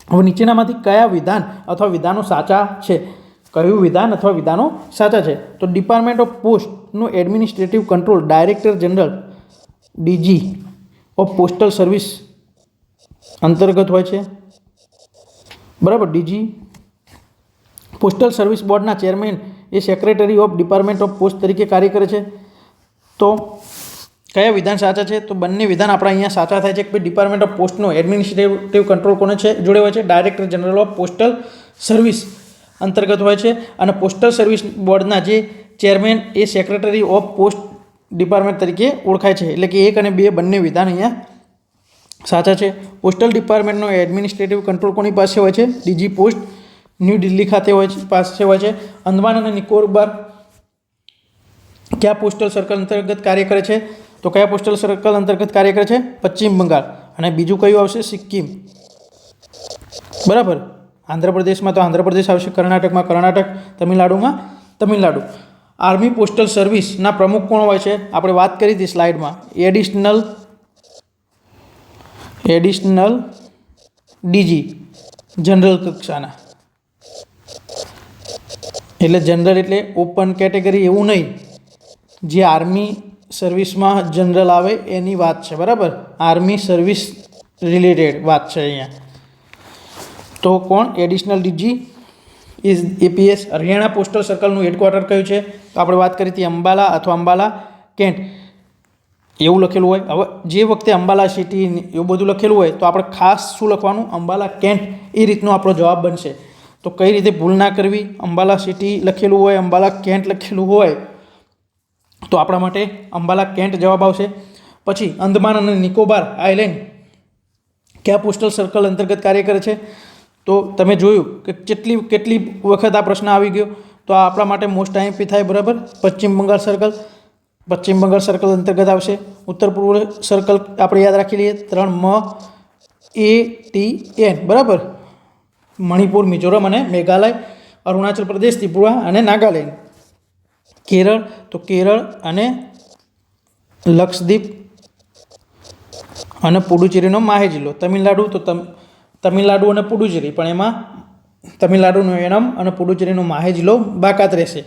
હવે નીચેનામાંથી કયા વિધાન અથવા વિધાનો સાચા છે? કયું વિધાન અથવા વિધાનો સાચા છે? તો ડિપાર્ટમેન્ટ ઓફ પોસ્ટનું administrative control director general DG of postal service અંતર્ગત હોય છે, બરાબર. ડીજી પોસ્ટલ સર્વિસ બોર્ડના ચેરમેન એ secretary of department of post તરીકે કાર્ય કરે છે. તો કયા વિધાન સાચા છે? તો બંને વિધાન આપણા અહીંયા સાચા થાય છે કે ડિપાર્ટમેન્ટ ઓફ પોસ્ટનો એડમિનિસ્ટ્રેટિવ કંટ્રોલ કોને છે જોડે હોય છે? Director general of postal service અંતર્ગત હોય છે. અને પોસ્ટલ સર્વિસ બોર્ડના જે ચેરમેન એ સેક્રેટરી ઓફ પોસ્ટ ડિપાર્ટમેન્ટ તરીકે ઓળખાય છે. એટલે કે 1 અને 2 બંને વિધાન અહીંયા સાચા છે. પોસ્ટલ ડિપાર્ટમેન્ટનો એડમિનિસ્ટ્રેટિવ કંટ્રોલ કોની પાસે હોય છે? ડીજી પોસ્ટ ન્યૂ દિલ્હી ખાતે પાસે હોય છે. અંદમાન અને નિકોબાર કયા પોસ્ટલ સર્કલ અંતર્ગત કાર્ય કરે છે? તો કયા પોસ્ટલ સર્કલ અંતર્ગત કાર્ય કરે છે? પશ્ચિમ બંગાળ. અને બીજું કયું આવશે? સિક્કિમ, બરાબર. આંધ્રપ્રદેશમાં તો આંધ્રપ્રદેશ આવશે, કર્ણાટકમાં કર્ણાટક, તમિલનાડુમાં તમિલનાડુ. આર્મી પોસ્ટલ સર્વિસના પ્રમુખ કોણ હોય છે? આપણે વાત કરી હતી સ્લાઇડમાં. એડિશનલ ડીજી જનરલ કક્ષાના, એટલે જનરલ એટલે ઓપન કેટેગરી એવું નહીં, જે આર્મી સર્વિસમાં જનરલ આવે એની વાત છે, બરાબર. આર્મી સર્વિસ રિલેટેડ વાત છે અહીંયા. તો કોણ? Additional DG is APS. Haryana postal સર્કલનું હેડક્વાર્ટર કયું છે? તો આપણે વાત કરી હતી અંબાલા અથવા અંબાલા કેન્ટ એવું લખેલું હોય. હવે જે વખતે અંબાલા સિટી એવું બધું લખેલું હોય તો આપણે ખાસ શું લખવાનું? અંબાલા કેન્ટ. એ રીતનો આપણો જવાબ બનશે. તો કઈ રીતે ભૂલ ના કરવી? અંબાલા સિટી લખેલું હોય, અંબાલા કેન્ટ લખેલું હોય તો આપણા માટે અંબાલા કેન્ટ જવાબ આવશે. પછી અંદમાન અને નિકોબાર આઇલેન્ડ કયા પોસ્ટલ સર્કલ અંતર્ગત કાર્ય કરે છે? તો તમે જોયું કે કેટલી વખત આ પ્રશ્ન આવી ગયો. તો આ આપણા માટે મોસ્ટ આઈએમપી થાય, બરાબર. પશ્ચિમ બંગાળ સર્કલ પશ્ચિમ બંગાળ સર્કલ અંતર્ગત આવશે. ઉત્તર પૂર્વ સર્કલ આપણે યાદ રાખી લઈએ, 3MATN, બરાબર. મણિપુર, મિઝોરમ અને મેઘાલય. અરુણાચલ પ્રદેશ, ત્રિપુરા અને નાગાલેન્ડ. કેરળ તો કેરળ અને લક્ષદ્વીપ અને પુડુચેરીનો માહે જિલ્લો. તમિલનાડુ તો તમિલનાડુ અને પુડુચેરી, પણ એમાં તમિલનાડુનો એનમ અને પુડુચેરીનો માહે જિલ્લો બાકાત રહેશે.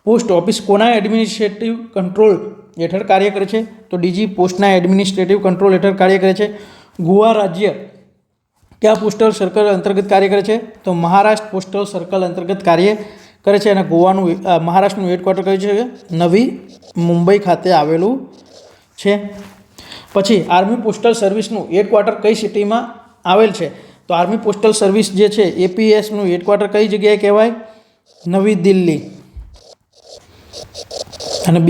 પોસ્ટ ઓફિસ કોના એડમિનિસ્ટ્રેટિવ કંટ્રોલ હેઠળ કાર્ય કરે છે? તો ડીજી પોસ્ટના એડમિનિસ્ટ્રેટિવ કંટ્રોલ હેઠળ કાર્ય કરે છે. ગોવા રાજ્ય કયા પોસ્ટલ સર્કલ અંતર્ગત કાર્ય કરે છે? તો મહારાષ્ટ્ર પોસ્ટલ સર્કલ અંતર્ગત કાર્ય કરે છે. અને ગોવાનું મહારાષ્ટ્રનું હેડક્વાર્ટર કયું છે? નવી મુંબઈ ખાતે આવેલું છે. પછી આર્મી પોસ્ટલ સર્વિસનું હેડક્વાર્ટર કઈ સિટીમાં આવેલ છે? તો આર્મી પોસ્ટલ સર્વિસ જે છે એપીએસનું હેડક્વાર્ટર કઈ જગ્યાએ કહેવાય? નવી દિલ્હી. અને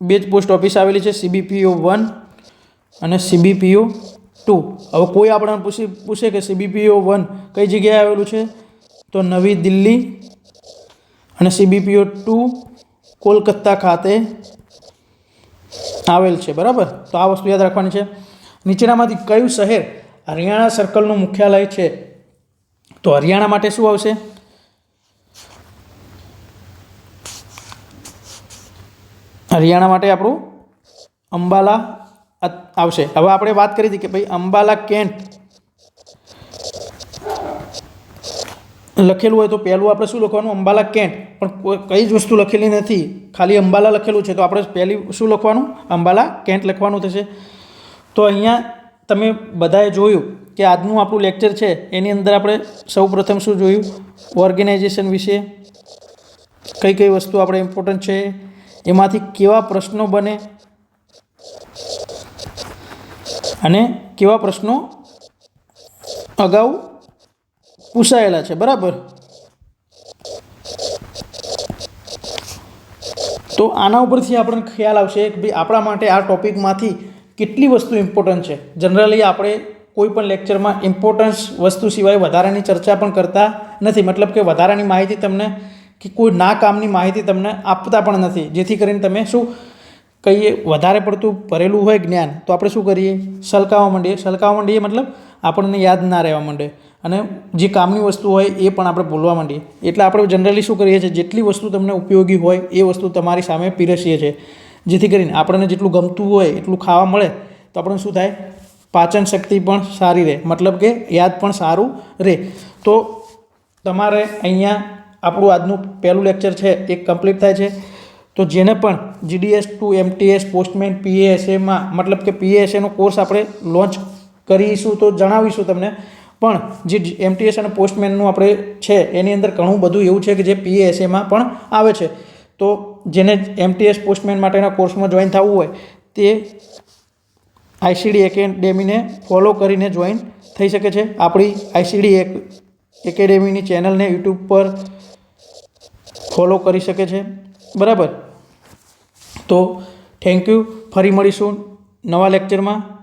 બે જ પોસ્ટ ઓફિસ આવેલી છે, CBPO 1 અને CBPO 2. હવે કોઈ આપણને પૂછે કે CBPO 1 કઈ જગ્યાએ આવેલું છે? તો નવી દિલ્હી. અને CBPO 2 કોલકાતા ખાતે આવેલ છે, બરાબર. તો આ વસ્તુ યાદ રાખવાની છે. નીચેનામાંથી કયું શહેર હરિયાણા સર્કલનું મુખ્યાલય છે? તો હરિયાણા માટે શું આવશે? હરિયાણા માટે આપણું અંબાલા આવશે. હવે આપણે વાત કરી હતી કે ભાઈ અંબાલા કેન્ટ લખેલું હોય તો પહેલું આપણે શું લખવાનું? અંબાલા કેન્ટ. પણ કઈ જ વસ્તુ લખેલી નથી, ખાલી અંબાલા લખેલું છે, તો આપણે પહેલી શું લખવાનું? અંબાલા કેન્ટ લખવાનું થશે. તો અહીંયા તમે બધાએ જોયું કે આજનું આપણું લેક્ચર છે એની અંદર આપણે સૌ પ્રથમ શું જોયું? ઓર્ગેનાઇઝેશન વિશે, કઈ કઈ વસ્તુ આપણે ઇમ્પોર્ટન્ટ છે, એમાંથી કેવા પ્રશ્નો બને અને કેવા પ્રશ્નો અગાઉ પૂછાયેલા છે, બરાબર. તો આના ઉપરથી આપણને ખ્યાલ આવશે કે ભાઈ આપણા માટે આ ટોપિકમાંથી કેટલી વસ્તુ ઇમ્પોર્ટન્ટ છે. જનરલી આપણે કોઈ પણ લેક્ચરમાં ઇમ્પોર્ટન્સ વસ્તુ સિવાય વધારાની ચર્ચા પણ કરતા નથી. મતલબ કે વધારાની માહિતી તમને કે કોઈ ના કામની માહિતી તમને આપતા પણ નથી, જેથી કરીને તમે શું કહીએ, વધારે પડતું ભરેલું હોય જ્ઞાન તો આપણે શું કરીએ? સલકાવવા માંડીએ. મતલબ આપણને યાદ ના રહેવા માંડે અને જે કામની વસ્તુ હોય એ પણ આપણે ભૂલવા માંડીએ. એટલે આપણે જનરલી શું કરીએ છીએ? જેટલી વસ્તુ તમને ઉપયોગી હોય એ વસ્તુ તમારી સામે પીરસીએ છીએ, જેથી કરીને આપણને જેટલું ગમતું હોય એટલું ખાવા મળે તો આપણને શું થાય? પાચન શક્તિ પણ સારી રહે, મતલબ કે યાદ પણ સારું રહે. તો તમારે અહીંયા આપણું આજનું પહેલું લેક્ચર છે એ કમ્પ્લીટ થાય છે. તો જેને પણ GDS 2 MTS પોસ્ટમેન PASAમાં મતલબ કે PASAનો કોર્સ આપણે લોન્ચ કરીશું તો જણાવીશું તમને, પણ જે MTS અને પોસ્ટમેનનું આપણે છે એની અંદર ઘણું બધું એવું છે કે જે PASAમાં પણ આવે છે. તો જેને MTS પોસ્ટમેન માટેના કોર્સમાં જોઈન થવું હોય તે ICD એકેડેમીને ફોલો કરીને જોઈન થઈ શકે છે. આપણી ICD એકેડેમીની ચેનલને યુટ્યુબ પર ફોલો કરી શકે છે. બરાબર. તો થેન્ક યુ. ફરી મળીશું નવા લેક્ચરમાં.